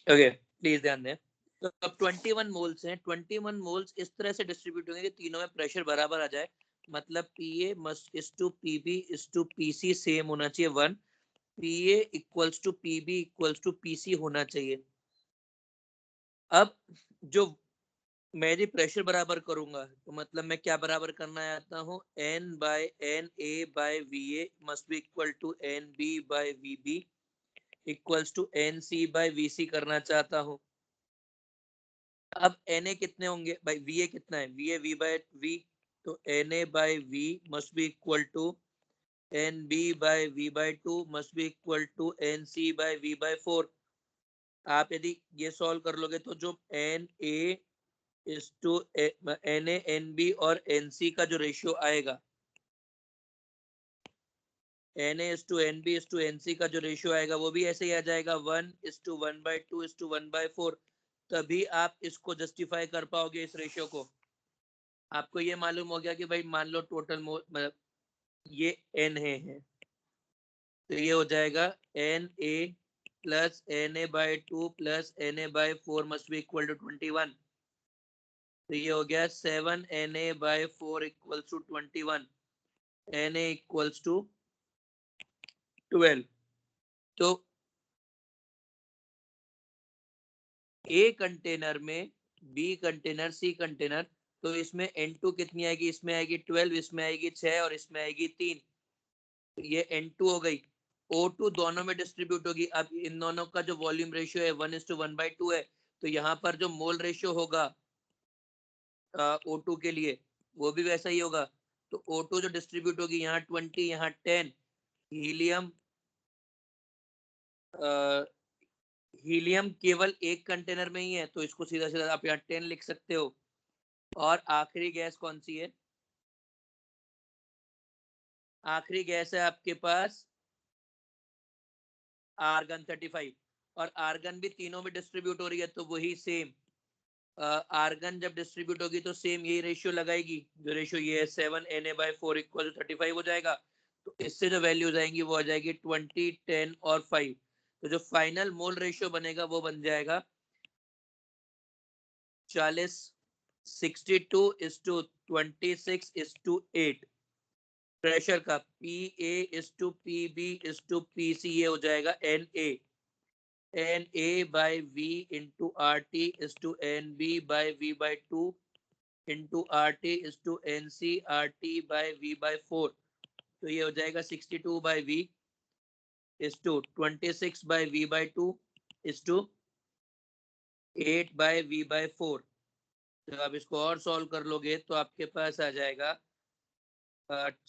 [SPEAKER 2] ओके प्लीज ध्यान दें। तो अब 21 मोल्स हैं, 21 मोल्स इस तरह से डिस्ट्रीब्यूट होंगे कि तीनों में प्रेशर बराबर आ जाए, मतलब PA must is to PB is to PC same होना चाहिए 1, PA equals to PB equals to PC होना चाहिए। अब जो मैं यदि प्रेशर बराबर करूंगा तो मतलब मैं क्या बराबर करना चाहता हूँ, N by NA by VA must be equal to NB by VB equals to NC by VC करना चाहता हूँ। अब Na कितने होंगे भाई, Va कितना है, Va V बाय V, तो Na by V must be equal to NB by V by 2 must be equal to NC by V by 4। आप यदि ये सॉल्व कर लोगे तो जो Na is to Na NB और NC का जो रेशियो आएगा, Na is to NB is to NC का जो रेशियो आएगा वो भी ऐसे ही आ जाएगा 1:1/2:1/4। तभी आप इसको जस्टिफाई कर पाओगे इस रेशियो को। आपको ये मालूम हो गया कि भाई मान लो टोटल मतलब ये N है, तो ये हो जाएगा Na plus Na/2 plus Na/4 must be equal to 21। तो ये हो गया 7 Na/4 equals to 21, Na equals to 12। तो A कंटेनर में, B कंटेनर, C कंटेनर, तो इसमें N2 कितनी आएगी, इसमें आएगी 12, इसमें आएगी 6 और इसमें आएगी 3। तो ये N2 हो गई। O2 दोनों में डिस्ट्रीब्यूट होगी। अब इन दोनों का जो वॉल्यूम रेशियो है 1:1/2 है, तो यहाँ पर जो मोल रेशियो होगा O2 के लिए वो भी वैसा ही होगा। तो O2 जो डिस्ट्रीब्यूट होगी, यहाँ 20 यहाँ 10, हीलियम हीलियम केवल एक कंटेनर में ही है, तो इसको सीधा सीधा आप यहाँ 10 लिख सकते हो। और आखिरी गैस कौन सी है, आखिरी गैस है आपके पास आर्गन 35, और आर्गन भी तीनों में डिस्ट्रीब्यूट हो रही है, तो वही सेम आर्गन जब डिस्ट्रीब्यूट होगी तो सेम यही रेशियो लगाएगी, जो रेशियो ये है 7 Na/4 इक्वल टू 35 हो जाएगा। तो इससे जो वैल्यूज आएंगी वो आ जाएगी 20, 10 और 5। तो जो फाइनल मोल रेशियो बनेगा वो बन जाएगा 40 62:26:8। प्रेशर का PA:PB:PC ये हो जाएगा NA by V into RT is to NB by V by 2 into RT is to NC RT by V by 4। तो ये हो जाएगा 62 by V is to 26 by V by 2 is to 8 by V by 4। तो आप इसको और solve कर लोगे तो आपके पास आ जाएगा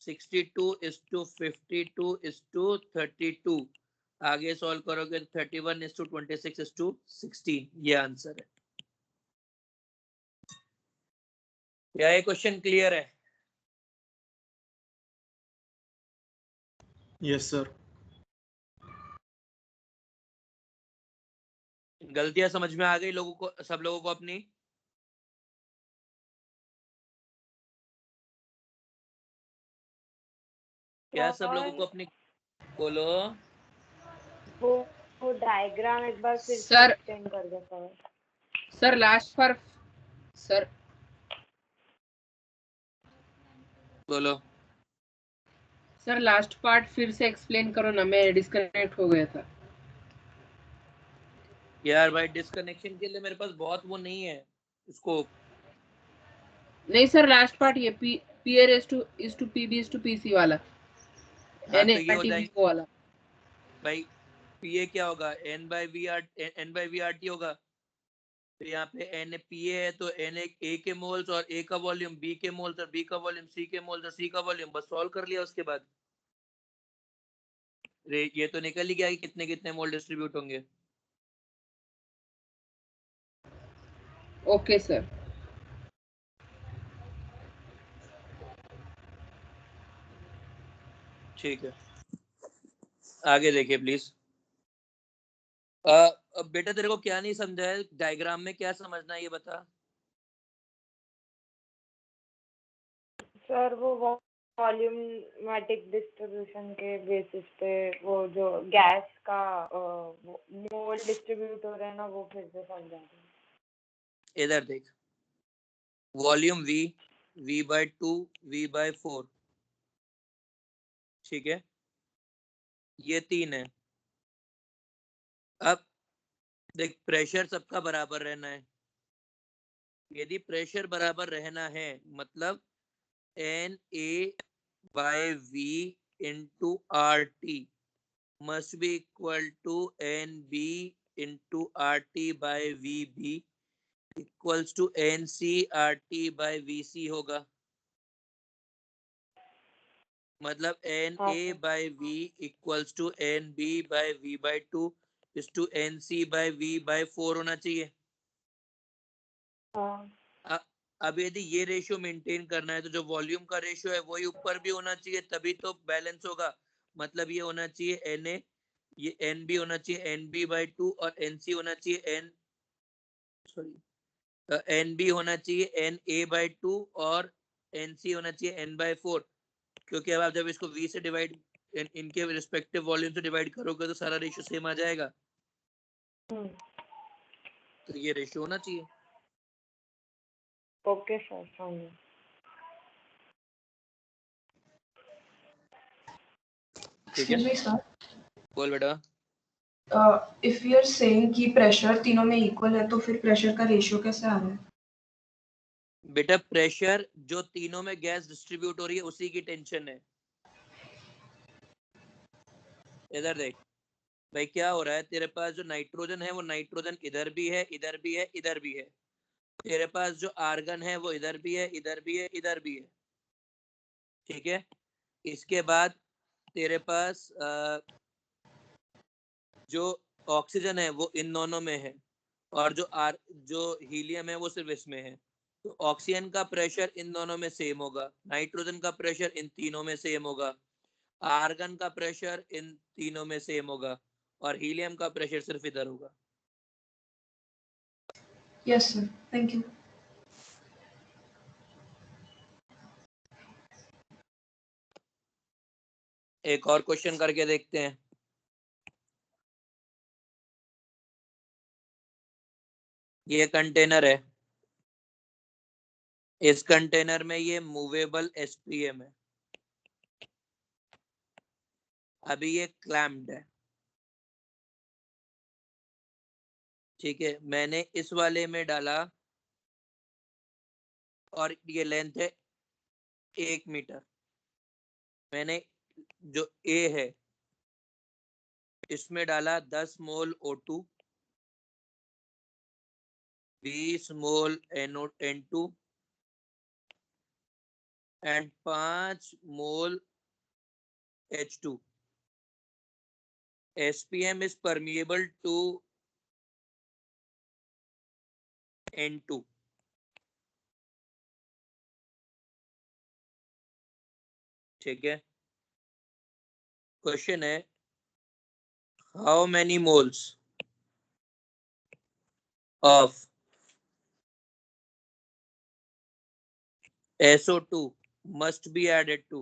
[SPEAKER 2] 62:52:32। आगे सॉल्व करोगे तो 31:26:16। ये आंसर है। क्या ये क्वेश्चन क्लियर है?
[SPEAKER 1] Yes sir.
[SPEAKER 2] गलतियां समझ में आ गई लोगों को, सब लोगों को अपनी? क्या सब लोगों को अपनी बोलो?
[SPEAKER 8] वो डायग्राम एक बार फिर
[SPEAKER 3] सर
[SPEAKER 8] एक्सप्लेन कर दो
[SPEAKER 3] सर लास्ट पर सर
[SPEAKER 2] बोलो
[SPEAKER 3] सर लास्ट पार्ट फिर से एक्सप्लेन करो ना, मैं डिस्कनेक्ट हो गया था।
[SPEAKER 2] यार भाई डिस्कनेक्शन के लिए मेरे पास बहुत वो नहीं है स्कोप।
[SPEAKER 3] नहीं सर लास्ट पार्ट ये PA is to PB is to PC वाला,
[SPEAKER 2] हाँ, तो ये हो
[SPEAKER 3] NA
[SPEAKER 2] जाएगा
[SPEAKER 3] वाला
[SPEAKER 2] भाई। PA क्या होगा, N/VRT होगा। तो यहाँ पे NPA है तो N A के मोल्स और A का वॉल्यूम, B के मोल्स और B का वॉल्यूम, C के मोल्स और C का वॉल्यूम। बस सॉल्व कर लिया। उसके बाद ये तो निकल ही गया कि कितने कितने मोल डिस्ट्रीब्यूट होंगे।
[SPEAKER 3] Okay sir.
[SPEAKER 2] ठीक है, आगे देखिए प्लीज। बेटा तेरे को क्या नहीं समझा है डायग्राम में, क्या समझना है ये बता।
[SPEAKER 8] सर वो वॉल्यूमेटिक डिस्ट्रीब्यूशन के बेसिस पे वो जो गैस का मोल डिस्ट्रीब्यूट हो रहा है ना, वो फिर से समझा रहे
[SPEAKER 2] इधर देख, वॉल्यूम V, V/2, V/4, ठीक है, ये 3 है। अब देख, प्रेशर सबका बराबर रहना है। यदि प्रेशर बराबर रहना है मतलब NA/V into RT must be equal to NB into RT by VB equals to NC/RT by VC होगा। मतलब NA/V equals to NB/V/2 is to NC/V/4 होना चाहिए। अब यदि ये रेशियो मेंटेन करना है तो जो वॉल्यूम का रेशियो है वही ऊपर भी होना चाहिए, तभी तो बैलेंस होगा। मतलब ये होना चाहिए Na, ये NB होना चाहिए NB/2 और NC होना चाहिए NB होना चाहिए NA/2 और NC होना चाहिए N/4, क्योंकि अब आप जब इसको V से डिवाइड इनके रिस्पेक्टिव वॉल्यूम से डिवाइड करोगे तो सारा रेशियो सेम आ जाएगा। तो ये रेशियो होना चाहिए।
[SPEAKER 8] ओके सर, समझ।
[SPEAKER 2] ठीक है, बोल बेटा।
[SPEAKER 10] इफ यू आर सेइंग कि प्रेशर तीनों में इक्वल है तो फिर प्रेशर का रेशियो कैसे आ रहा है?
[SPEAKER 2] बेटा प्रेशर जो तीनों में गैस डिस्ट्रीब्यूट हो रही है उसी की टेंशन है। इधर देख भाई, क्या हो रहा है, तेरे पास जो नाइट्रोजन है वो नाइट्रोजन इधर भी है, इधर भी है, इधर भी है। तेरे पास जो आर्गन है वो इधर भी है, इधर भी है, इधर भी है, ठीक है। इसके बाद तेरे पास जो ऑक्सीजन है वो इन दोनों में है, और जो हीलियम है वो सिर्फ इसमें है। तो ऑक्सीजन का प्रेशर इन दोनों में सेम होगा, नाइट्रोजन का प्रेशर इन तीनों में सेम होगा, आर्गन का प्रेशर इन तीनों में सेम होगा, और हीलियम का प्रेशर सिर्फ इधर होगा।
[SPEAKER 10] Yes sir, thank you.
[SPEAKER 2] एक और क्वेश्चन करके देखते हैं। ये कंटेनर है, इस कंटेनर में ये मूवेबल SPM है। अभी ये क्लैम्प्ड है, ठीक है। मैंने इस वाले में डाला और ये लेंथ है 1 मीटर। मैंने जो A है इसमें डाला 10 मोल O2, 20 mole N2 and 5 mole H2. SPM is permeable to N2. ठीक है, क्वेश्चन है how many moles of SO2 must be added to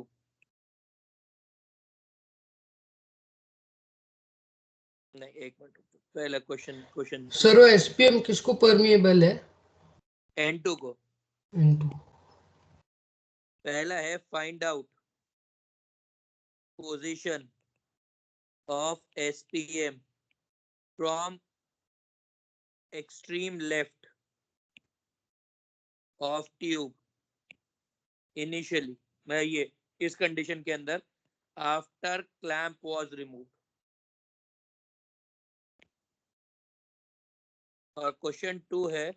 [SPEAKER 2] नहीं, एक मिनट पहला क्वेश्चन
[SPEAKER 3] सर वो SPM किसको परमिएबल है?
[SPEAKER 2] N2 को।
[SPEAKER 3] N2
[SPEAKER 2] पहला है find out position of SPM from extreme left of tube initially, मैं ये इस कंडीशन के अंदर after clamp was removed। और क्वेश्चन 2 है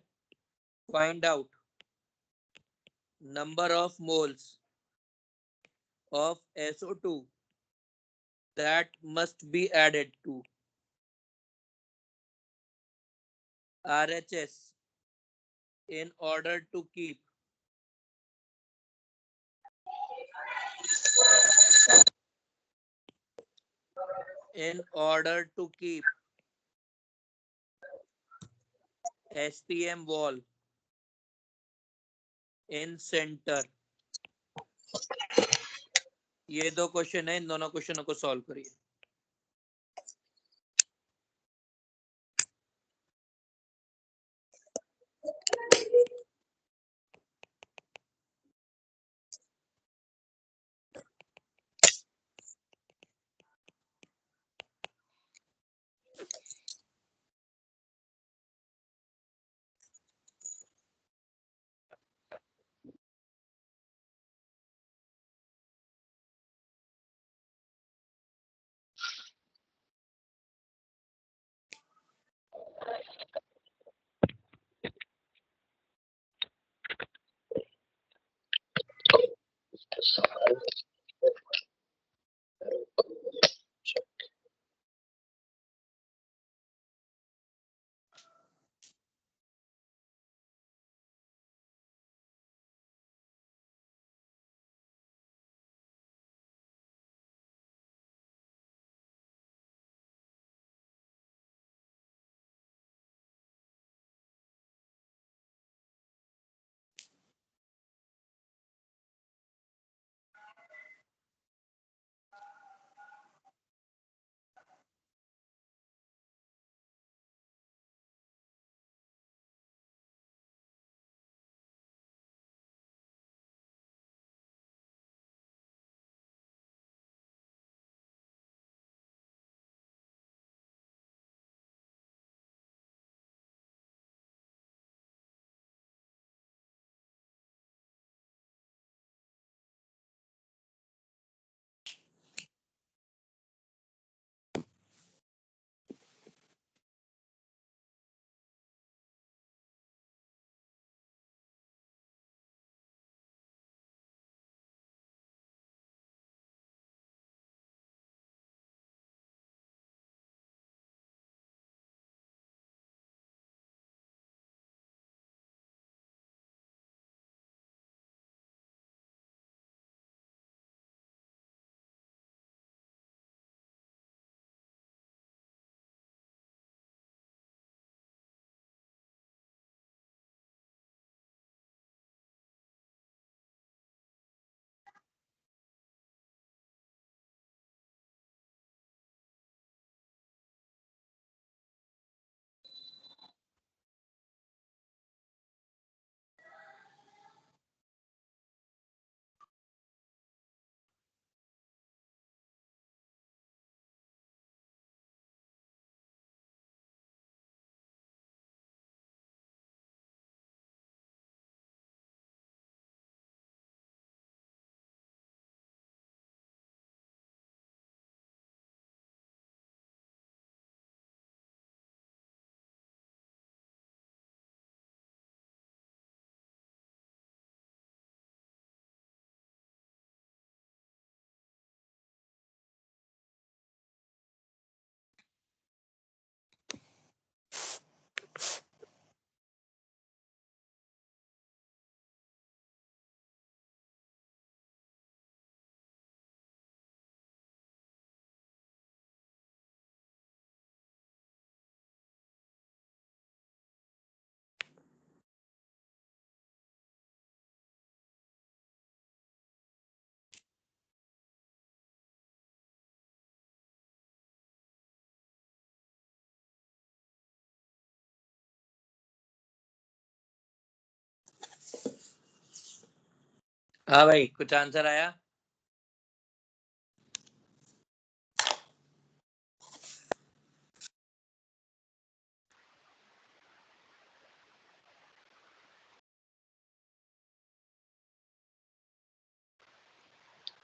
[SPEAKER 2] find out number of moles of SO2 that must be added to RHS in order to keep SPM wall in center ये 2 question है, इन दोनों क्वेश्चनों को सॉल्व करिए। हाँ भाई, कुछ आंसर आया?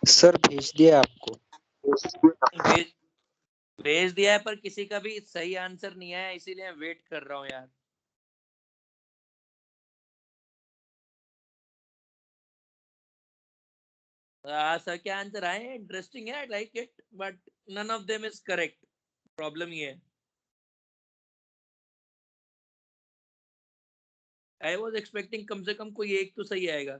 [SPEAKER 4] सर भेज दिया आपको।
[SPEAKER 2] भेज भेज दिया है, पर किसी का भी सही आंसर नहीं आया, इसीलिए वेट कर रहा हूँ यार। सर क्या आंसर आए? इंटरेस्टिंग है, I like it, but none of them is correct. Problem ये है, आई वाज एक्सपेक्टिंग कम से कम कोई एक तो सही आएगा।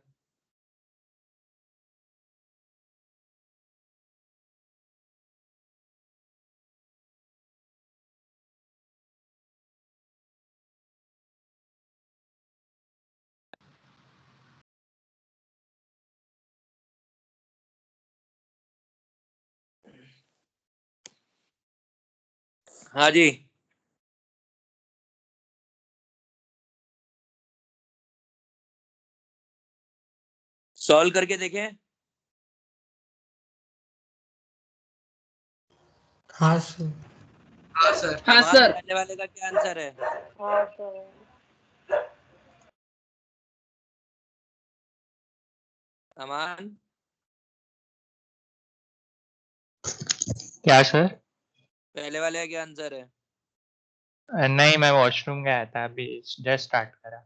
[SPEAKER 2] हाँ जी, सॉल्व करके देखें।
[SPEAKER 3] हाँ सर।
[SPEAKER 1] हाँ सर।
[SPEAKER 3] हाँ
[SPEAKER 2] अमान,
[SPEAKER 3] सर।
[SPEAKER 2] पहले वाले का क्या आंसर है?
[SPEAKER 8] हाँ सर।
[SPEAKER 2] अमान,
[SPEAKER 11] क्या सर?
[SPEAKER 2] पहले वाले का क्या आंसर है?
[SPEAKER 11] नहीं, मैं वॉशरूम गया था, अभी जस्ट स्टार्ट करा।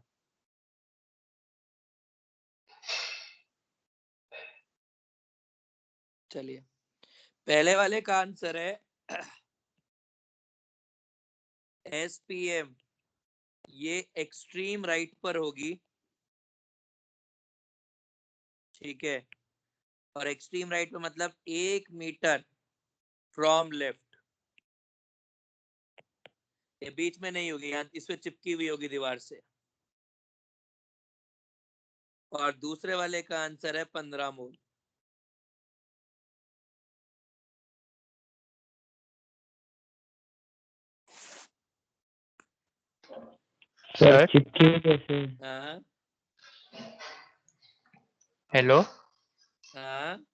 [SPEAKER 2] चलिए, पहले वाले का आंसर है SPM, ये एक्सट्रीम राइट पर होगी, ठीक है, और एक्सट्रीम राइट पे मतलब 1 मीटर फ्रॉम लेफ्ट, ये बीच में नहीं होगी, यहाँ इस पे चिपकी हुई होगी दीवार से। और दूसरे वाले का आंसर है 15 मोल।
[SPEAKER 11] सर चिपकी कैसे?
[SPEAKER 2] हाँ
[SPEAKER 11] हेलो
[SPEAKER 2] हाँ,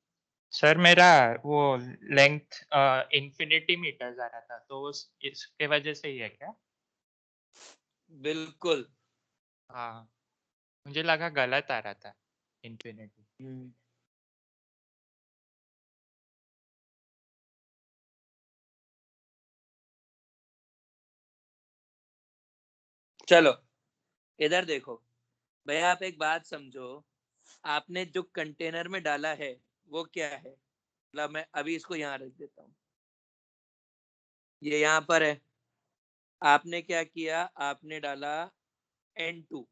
[SPEAKER 11] सर, मेरा वो लेंथ इंफिनिटी मीटर्स आ रहा था, तो इसके वजह से ही है क्या?
[SPEAKER 2] बिल्कुल।
[SPEAKER 11] हाँ, मुझे लगा गलत आ रहा था इंफिनिटी।
[SPEAKER 2] चलो इधर देखो भैया, आप एक बात समझो, आपने जो कंटेनर में डाला है वो क्या है? मतलब मैं अभी इसको यहाँ रख देता हूँ, ये यहाँ पर है, आपने क्या किया, आपने डाला N2,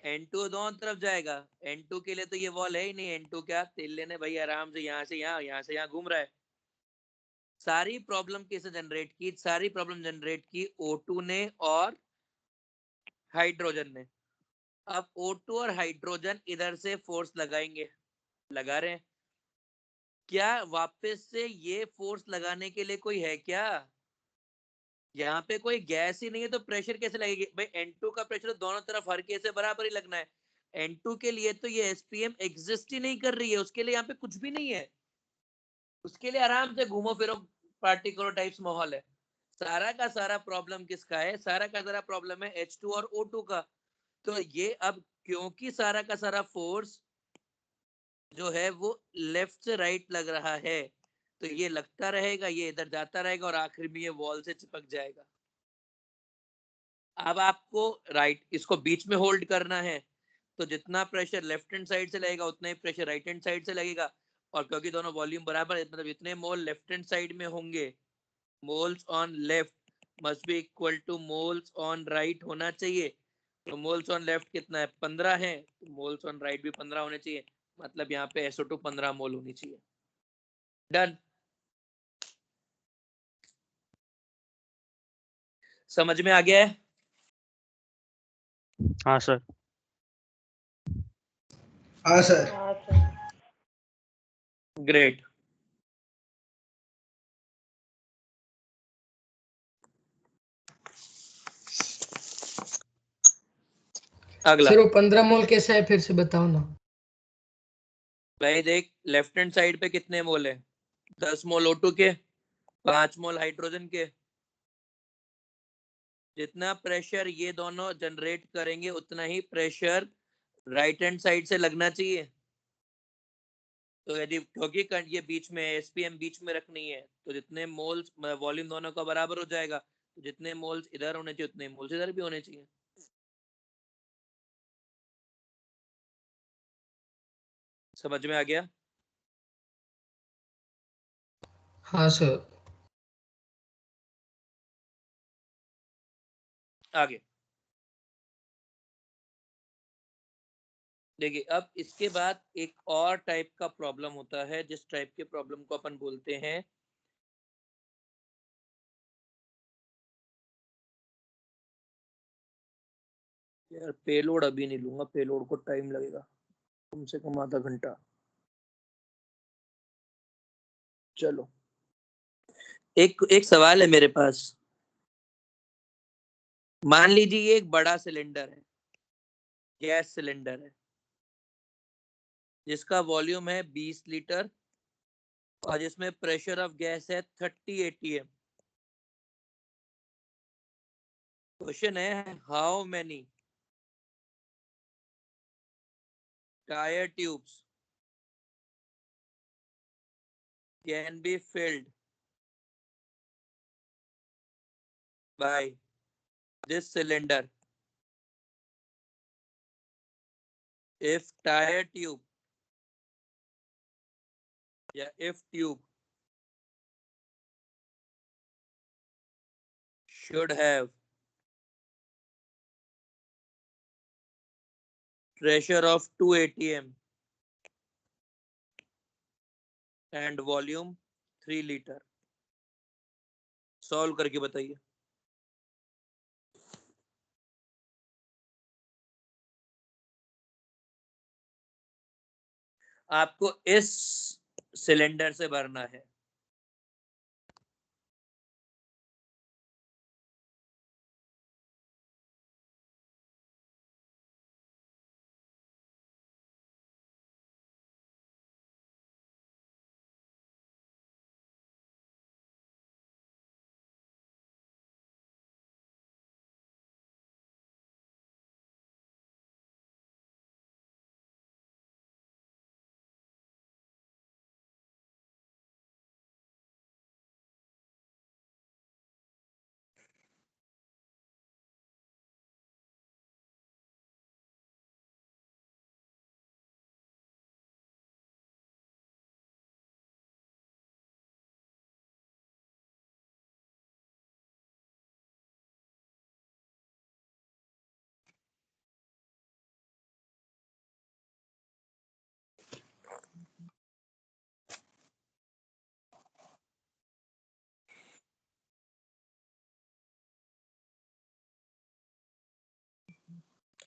[SPEAKER 2] N2 दोनों तरफ जाएगा, N2 के लिए तो ये वॉल है ही नहीं, N2 क्या तेल लेने भाई आराम से यहाँ से यहाँ, यहाँ से यहाँ घूम रहा है। सारी प्रॉब्लम किसने जनरेट की? सारी प्रॉब्लम जनरेट की O2 ने और हाइड्रोजन ने। अब O2 और हाइड्रोजन इधर से फोर्स लगाएंगे, लगा रहे हैं, क्या वापस से ये फोर्स लगाने के लिए कोई है क्या? यहाँ पे कोई गैस ही नहीं है तो प्रेशर कैसे लगेगी भाई? N2 का प्रेशर दोनों तरफ हर केस से बराबर ही लगना है, N2 के लिए तो ये SPM एग्जिस्ट ही नहीं कर रही है, उसके लिए यहाँ पे कुछ भी नहीं है, उसके लिए आराम से घूमो फिरो पार्टिकुलर टाइप्स माहौल है। सारा का सारा प्रॉब्लम किसका है? सारा का सारा प्रॉब्लम है H2 और O2 का। तो ये अब क्योंकि सारा का सारा फोर्स जो है वो लेफ्ट से राइट लग रहा है, तो ये लगता रहेगा, ये इधर जाता रहेगा और आखिर में ये वॉल से चिपक जाएगा। अब आपको राइट इसको बीच में होल्ड करना है, तो जितना प्रेशर लेफ्ट हैंड साइड से लगेगा उतना ही प्रेशर राइट हैंड साइड से लगेगा, और क्योंकि दोनों वॉल्यूम बराबर है मतलब जितने मोल लेफ्ट हैंड साइड में होंगे, moles on left must be equal two moles on right होना चाहिए। तो मोल्स ऑन लेफ्ट कितना है? 15 है, तो मोल्स ऑन राइट भी 15 होने चाहिए, मतलब यहाँ पे SO2 15 मोल होनी चाहिए। डन, समझ में आ गया है?
[SPEAKER 7] हाँ सर।
[SPEAKER 1] हाँ सर।
[SPEAKER 8] हाँ सर।
[SPEAKER 2] ग्रेट। अगला
[SPEAKER 3] सर वो 15 मोल कैसा है, फिर से बताओ ना।
[SPEAKER 2] भाई देख, लेफ्ट हैंड साइड पे कितने मोल है? 10 मोल O2 के, 5 मोल हाइड्रोजन के। जितना प्रेशर ये दोनों जनरेट करेंगे उतना ही प्रेशर राइट हैंड साइड से लगना चाहिए। तो यदि क्योंकि ये बीच में SPM बीच में रखनी है, तो जितने मोल्स वॉल्यूम दोनों का बराबर हो जाएगा, तो जितने मोल्स इधर होने चाहिए उतने मोल्स इधर भी होने चाहिए। समझ में आ गया?
[SPEAKER 3] हाँ सर।
[SPEAKER 2] आगे देखिए, अब इसके बाद एक और टाइप का प्रॉब्लम होता है, जिस टाइप के प्रॉब्लम को अपन बोलते हैं यार, पेलोड अभी नहीं लूंगा, पेलोड को टाइम लगेगा कम से कम आधा घंटा। चलो, एक सवाल है मेरे पास। मान लीजिए ये एक बड़ा सिलेंडर है, गैस सिलेंडर है, जिसका वॉल्यूम है 20 लीटर और जिसमें प्रेशर ऑफ गैस है 30 atm। क्वेश्चन है how many tyre tubes can be filled by this cylinder if tire tube if tube should have pressure of 2 atm and volume 3 liter। Solve करके बताइए। आपको इस cylinder से भरना है।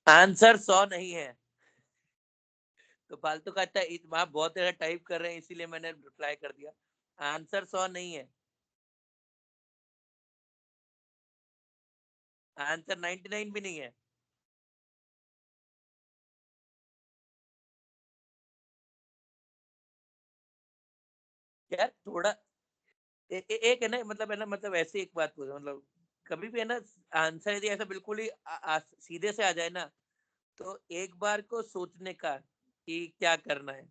[SPEAKER 2] आंसर 100 नहीं है तो फालतू का आप बहुत ज्यादा टाइप कर रहे हैं इसीलिए मैंने रिप्लाई कर दिया। आंसर 100 नहीं है, आंसर 99 भी नहीं है। यार थोड़ा एक है ना, मतलब ऐसे एक बात बोलो, मतलब कभी भी है ना आंसर यदि ऐसा बिल्कुल ही सीधे से आ जाए ना, तो एक बार को सोचने का कि क्या करना है।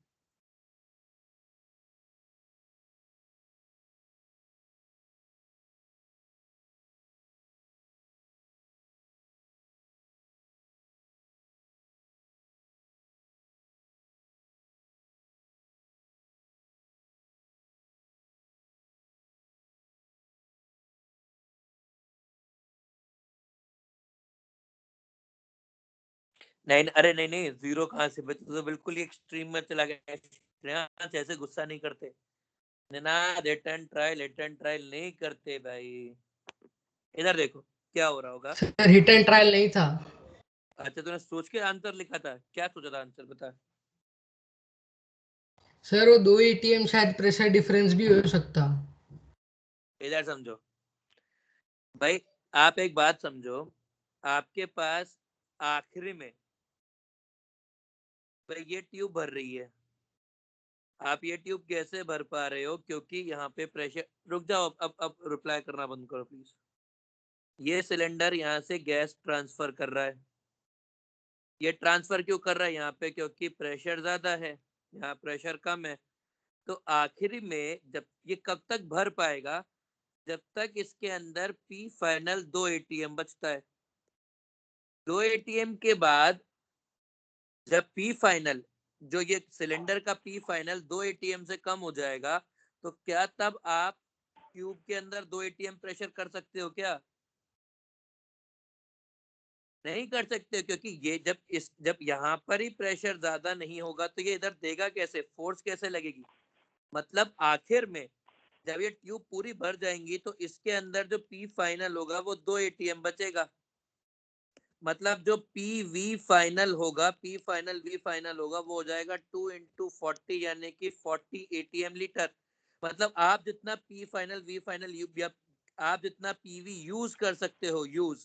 [SPEAKER 2] नहीं अरे नहीं नहीं, जीरो कहाँ से, तो बिल्कुल ही एक्सट्रीम में चला गया। श्रेयांश ऐसे गुस्सा नहीं करते ना, लेट एंड ट्रायल नहीं करते भाई। इधर देखो क्या हो रहा होगा।
[SPEAKER 3] सर हिट एंड ट्रायल नहीं था।
[SPEAKER 2] अच्छा तूने सोच के आंसर लिखा था, क्या सोचा था आंसर बता।
[SPEAKER 3] सर वो 2 एटीएम शायद प्रेशर डिफरेंस भी हो सकता।
[SPEAKER 2] इधर समझो भाई, आप एक बात समझो, आपके पास आखिरी में भाई ये ट्यूब भर रही है। आप ये ट्यूब कैसे भर पा रहे हो, क्योंकि यहाँ पे प्रेशर, रुक जाओ अब रिप्लाई करना बंद करो प्लीज। ये सिलेंडर यहाँ से गैस ट्रांसफर कर रहा है। ये ट्रांसफर क्यों कर रहा है यहाँ पे, क्योंकि प्रेशर ज्यादा है, यहाँ प्रेशर कम है। तो आखिरी में जब ये कब तक भर पाएगा, जब तक इसके अंदर पी फाइनल 2 एटीएम बचता है। 2 एटीएम के बाद जब पी फाइनल, जो ये सिलेंडर का पी फाइनल 2 एटीएम से कम हो जाएगा, तो क्या तब आप ट्यूब के अंदर 2 एटीएम प्रेशर कर सकते हो क्या? नहीं कर सकते, क्योंकि ये जब यहाँ पर ही प्रेशर ज्यादा नहीं होगा तो ये इधर देगा कैसे, फोर्स कैसे लगेगी। मतलब आखिर में जब ये ट्यूब पूरी भर जाएंगी तो इसके अंदर जो पी फाइनल होगा वो 2 एटीएम बचेगा। मतलब जो पी वी फाइनल होगा, पी फाइनल वी फाइनल होगा, वो हो जाएगा 2 × 40 यानी कि 40 एटीएम लीटर। मतलब आप जितना पी फाइनल वी फाइनल आप जितना पीवी यूज कर सकते हो यूज,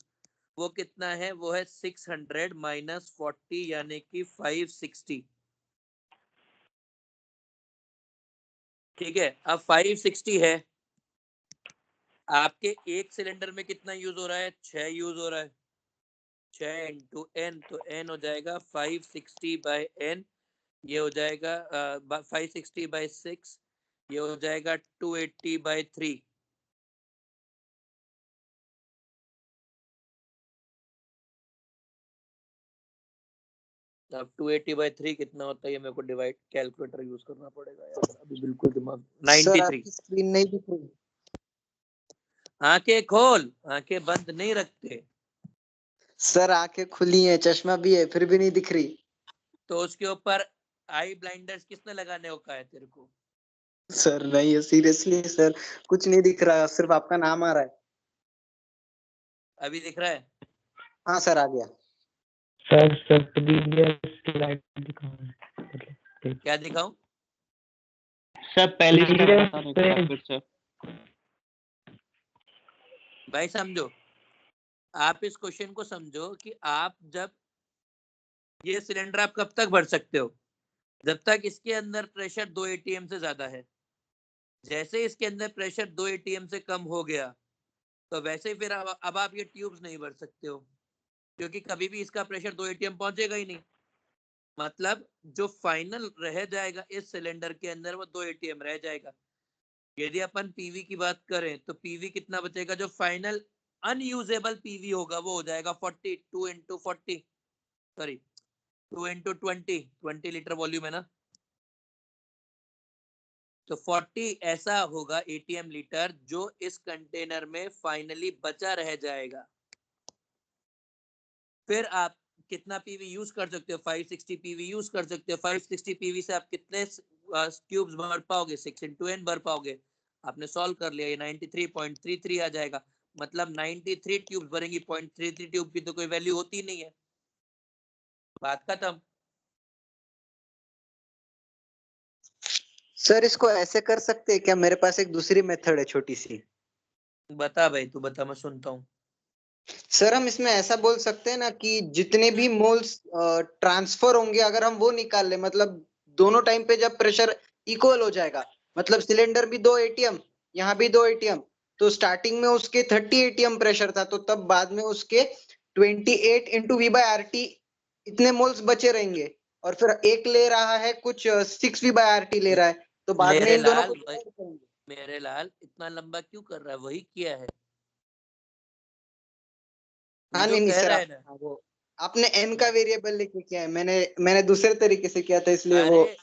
[SPEAKER 2] वो कितना है? वो है 600 माइनस 40 यानी कि 560। ठीक है, अब 560 है, आपके एक सिलेंडर में कितना यूज हो रहा है? 6 यूज हो रहा है। 6 इंटू एन, तो एन हो जाएगा 560 बाई एन, ये हो जाएगा 560 बाई 6, ये हो जाएगा 280 बाई 3। अब 280 बाई 3 कितना होता है? ये मेरे को डिवाइड कैलकुलेटर यूज करना पड़ेगा यार, अभी बिल्कुल दिमाग।
[SPEAKER 4] सर
[SPEAKER 2] 93।
[SPEAKER 4] आपकी स्क्रीन नहीं दिख रही।
[SPEAKER 2] आंखें खोल, आंखें बंद नहीं रखते।
[SPEAKER 4] सर आंखें खुली हैं, चश्मा भी है, फिर भी नहीं दिख रही।
[SPEAKER 2] तो उसके ऊपर आई ब्लाइंडर्स किसने लगाने को कहा है तेरे को?
[SPEAKER 4] सर नहीं है, सीरियसली सर कुछ नहीं दिख रहा, सिर्फ आपका नाम आ रहा है।
[SPEAKER 2] अभी दिख रहा है?
[SPEAKER 4] हाँ सर आ गया।
[SPEAKER 11] सर प्रीवियस स्लाइड दिखाओ।
[SPEAKER 2] क्या दिखाऊं?
[SPEAKER 11] सर पहली स्लाइड
[SPEAKER 7] फिर से
[SPEAKER 2] भाई समझो, आप इस क्वेश्चन को समझो कि आप जब ये सिलेंडर आप कब तक भर सकते हो? जब तक इसके अंदर प्रेशर 2 एटीएम से ज्यादा है। जैसे इसके अंदर प्रेशर 2 एटीएम से कम हो गया, तो वैसे ही फिर अब आप ये ट्यूब्स नहीं भर सकते हो, क्योंकि कभी भी इसका प्रेशर 2 एटीएम पहुंचेगा ही नहीं। मतलब जो फाइनल रह जाएगा इस सिलेंडर के अंदर वो 2 एटीएम रह जाएगा। यदि अपन पीवी की बात करें तो पीवी कितना बचेगा? जो फाइनल अनयूजेबल पीवी होगा वो हो जाएगा 40, 2 into 40, sorry 2 into 20 litre volume है ना, तो 40 ऐसा होगा एटीएम लीटर जो इस कंटेनर में फाइनली बचा रह जाएगा। फिर आप कितना पीवी यूज कर सकते हो? 560 पीवी यूज कर सकते हो। 560 पीवी से आप कितने क्यूब्स भर पाओगे? 6 इंटू एन भर पाओगे। आपने सॉल्व कर लिया, ये 93.33 आ जाएगा। मतलब 93 ट्यूब्स भरेंगी, 0.33 ट्यूब की तो कोई वैल्यू होती नहीं है। बात खत्म।
[SPEAKER 4] सर इसको ऐसे कर सकते हैं क्या? मेरे पास एक दूसरी मेथड है छोटी सी।
[SPEAKER 2] बता भाई, तू बता, मैं सुनता हूँ।
[SPEAKER 4] सर हम इसमें ऐसा बोल सकते हैं ना कि जितने भी मोल्स ट्रांसफर होंगे अगर हम वो निकाल ले, मतलब दोनों टाइम पे जब प्रेशर इक्वल हो जाएगा, मतलब सिलेंडर भी 2 एटीएम, यहाँ भी 2 एटीएम, तो स्टार्टिंग में उसके 30 एटीएम प्रेशर था, तो तब बाद में उसके 28 into V by R T इतने मोल्स बचे रहेंगे, और फिर एक ले रहा है कुछ 6 वी बाई आर टी ले रहा है, तो बाद में
[SPEAKER 2] मेरे
[SPEAKER 4] इन दोनों
[SPEAKER 2] लाल
[SPEAKER 4] को divide करेंगे।
[SPEAKER 2] मेरे लाल इतना लंबा क्यों कर रहा है? वही किया है
[SPEAKER 4] हाँ
[SPEAKER 2] जो
[SPEAKER 4] नहीं नहीं
[SPEAKER 2] कह
[SPEAKER 4] सर,
[SPEAKER 2] रहा
[SPEAKER 4] आप
[SPEAKER 2] है ना।
[SPEAKER 4] हाँ, वो आपने एन का वेरिएबल लेके किया है, मैंने दूसरे तरीके से किया था, इसलिए वो।
[SPEAKER 2] अरे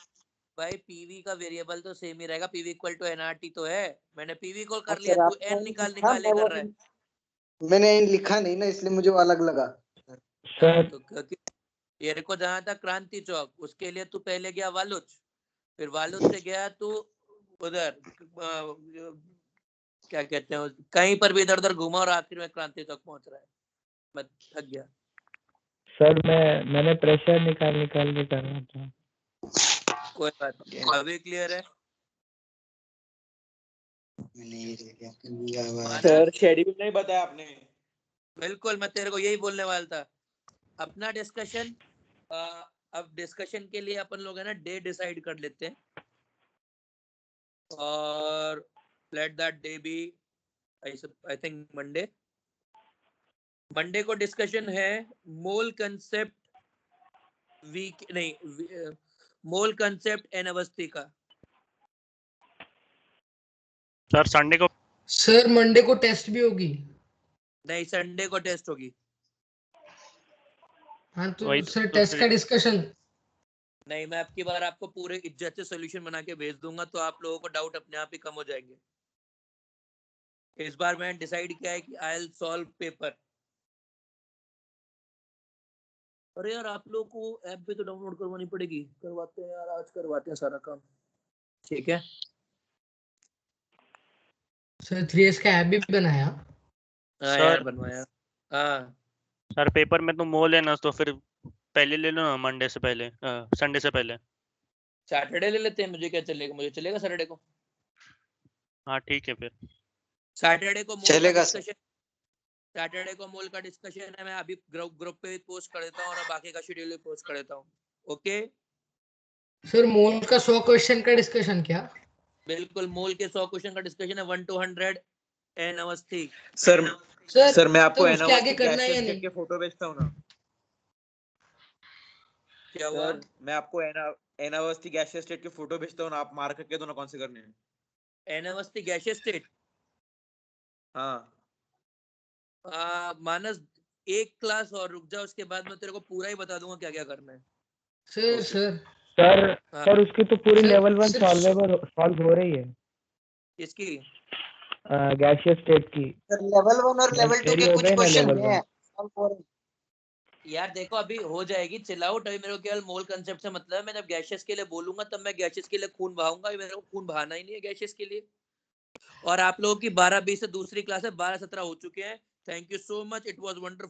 [SPEAKER 2] भाई, पीवी का वेरिएबल तो सेम ही रहेगा। पीवी इक्वल टू एनआरटी तो है। मैंने पीवी को
[SPEAKER 4] हाँ
[SPEAKER 2] कर लिया,
[SPEAKER 4] सर
[SPEAKER 2] तू
[SPEAKER 4] आपने
[SPEAKER 2] एन
[SPEAKER 4] N
[SPEAKER 2] निकाल
[SPEAKER 4] लिखा,
[SPEAKER 2] निकाले कर रहा है।
[SPEAKER 4] मैंने N लिखा नहीं ना, इसलिए मुझे वो अलग लगा।
[SPEAKER 2] हाँ, तो तेरे को जहां था क्रांति चौक, उसके लिए तू पहले गया वालुच, फिर वालुच से गया तू उधर क्या कहते हैं, कहीं पर भी इधर उधर घुमा और आखिर में क्रांति चौक पहुंच रहा है। मैं थक गया।
[SPEAKER 11] सर मैंने प्रेशर निकाल के कर रहा था।
[SPEAKER 2] कोई बात नहीं, अभी क्लियर है।
[SPEAKER 5] सर शेड्यूल नहीं बताया आपने।
[SPEAKER 2] बिल्कुल, मैं तेरे को यही बोलने वाला था। अपना डिस्कशन, अब डिस्कशन के लिए अपन लोग है ना डे डिसाइड कर लेते हैं, और let that day be I think Monday को डिस्कशन है मोल कंसेप्ट वीक नहीं, मोल कंसेप्ट एन अवस्थी का।
[SPEAKER 7] सर संडे को
[SPEAKER 3] सर मंडे को टेस्ट भी होगी।
[SPEAKER 2] नहीं, संडे को टेस्ट होगी।
[SPEAKER 3] हाँ तो
[SPEAKER 7] वही
[SPEAKER 3] सर
[SPEAKER 7] तो
[SPEAKER 3] टेस्ट
[SPEAKER 7] फिर
[SPEAKER 3] का डिस्कशन।
[SPEAKER 2] नहीं, मैं आपकी बार आपको पूरे इज्जत से सोल्यूशन बना के भेज दूंगा, तो आप लोगों को डाउट अपने आप ही कम हो जाएंगे। इस बार मैंने डिसाइड किया है कि आई विल सॉल्व पेपर। अरे यार, आप लोगों को ऐप भी तो डाउनलोड करवानी पड़ेगी। करवाते हैं यार, आज करवाते हैं सारा काम। ठीक है
[SPEAKER 3] सर 3S का ऐप भी बनाया।
[SPEAKER 2] हाँ यार,
[SPEAKER 7] सर
[SPEAKER 2] बनवाया। हाँ
[SPEAKER 7] सर पेपर में तो मोल है ना, तो फिर पहले ले लो ना, मंडे से पहले, संडे से पहले।
[SPEAKER 2] सैटरडे ले लेते हैं। मुझे क्या चलेगा? मुझे चलेगा सैटरडे को।
[SPEAKER 7] हाँ ठीक है फिर।
[SPEAKER 2] सैटरडे को मोल का
[SPEAKER 4] चलेगा सर।
[SPEAKER 2] डिस्कशन, सैटरडे को मोल का डिस्कशन है। मैं अभी ग्रुप पे भी पोस्ट कर देता हूँ और बाकी का शेड्यूल भी पोस्ट कर देता हूँ। ओके
[SPEAKER 3] सर मोल का 100 क्वेश्चन का डिस्कशन क्या?
[SPEAKER 2] बिल्कुल, मोल के 100 क्वेश्चन का डिस्कशन है, 1 to 100 N Awasthi.
[SPEAKER 5] Sir
[SPEAKER 3] sir
[SPEAKER 5] मैं आपको
[SPEAKER 3] तो उसके आगे
[SPEAKER 5] एनावस्थिक
[SPEAKER 3] करना है या
[SPEAKER 5] गैसियस स्टेट
[SPEAKER 3] नहीं?
[SPEAKER 5] के फोटो भेजता हूँ ना।
[SPEAKER 2] क्या हुआ?
[SPEAKER 5] सर मैं आपको एनावस्थिक गैसियस स्टेट के फोटो भेजता हूँ ना, आप मार्क करके दो ना कौन से करने हैं।
[SPEAKER 2] N Awasthi gaseous state.
[SPEAKER 5] हाँ
[SPEAKER 2] मानस एक क्लास और रुक जा, उसके बाद मैं तेरे को पूरा ही बता दूंगा क्या क्या करना है।
[SPEAKER 3] Sir
[SPEAKER 2] okay.
[SPEAKER 3] सर
[SPEAKER 12] सर
[SPEAKER 2] हाँ।
[SPEAKER 12] सर उसकी तो पूरी
[SPEAKER 3] सर,
[SPEAKER 12] लेवल 1
[SPEAKER 3] सिर्फ
[SPEAKER 12] सॉल्व हो रही है
[SPEAKER 2] किसकी?
[SPEAKER 12] गैसियस स्टेट की।
[SPEAKER 4] सर लेवल 1 और लेवल 2
[SPEAKER 12] मेरी
[SPEAKER 4] के
[SPEAKER 12] हो
[SPEAKER 4] कुछ
[SPEAKER 12] गए ना
[SPEAKER 4] क्वेश्चन
[SPEAKER 12] लेवल 1।
[SPEAKER 4] हैं।
[SPEAKER 2] यार देखो अभी हो जाएगी, चिल आउट। अभी मेरे को केवल मोल कंसेप्ट से मतलब है। मैं जब गैसेस के लिए बोलूंगा तब मैं गैसेस के लिए खून बहाऊंगा। अभी मेरे को खून बहाना ही नहीं है गैसेस के लिए। और आप लोगों की 12-20 से दूसरी क्लास है, 12-17 हो चुके हैं। Thank you so much, it was wonderful.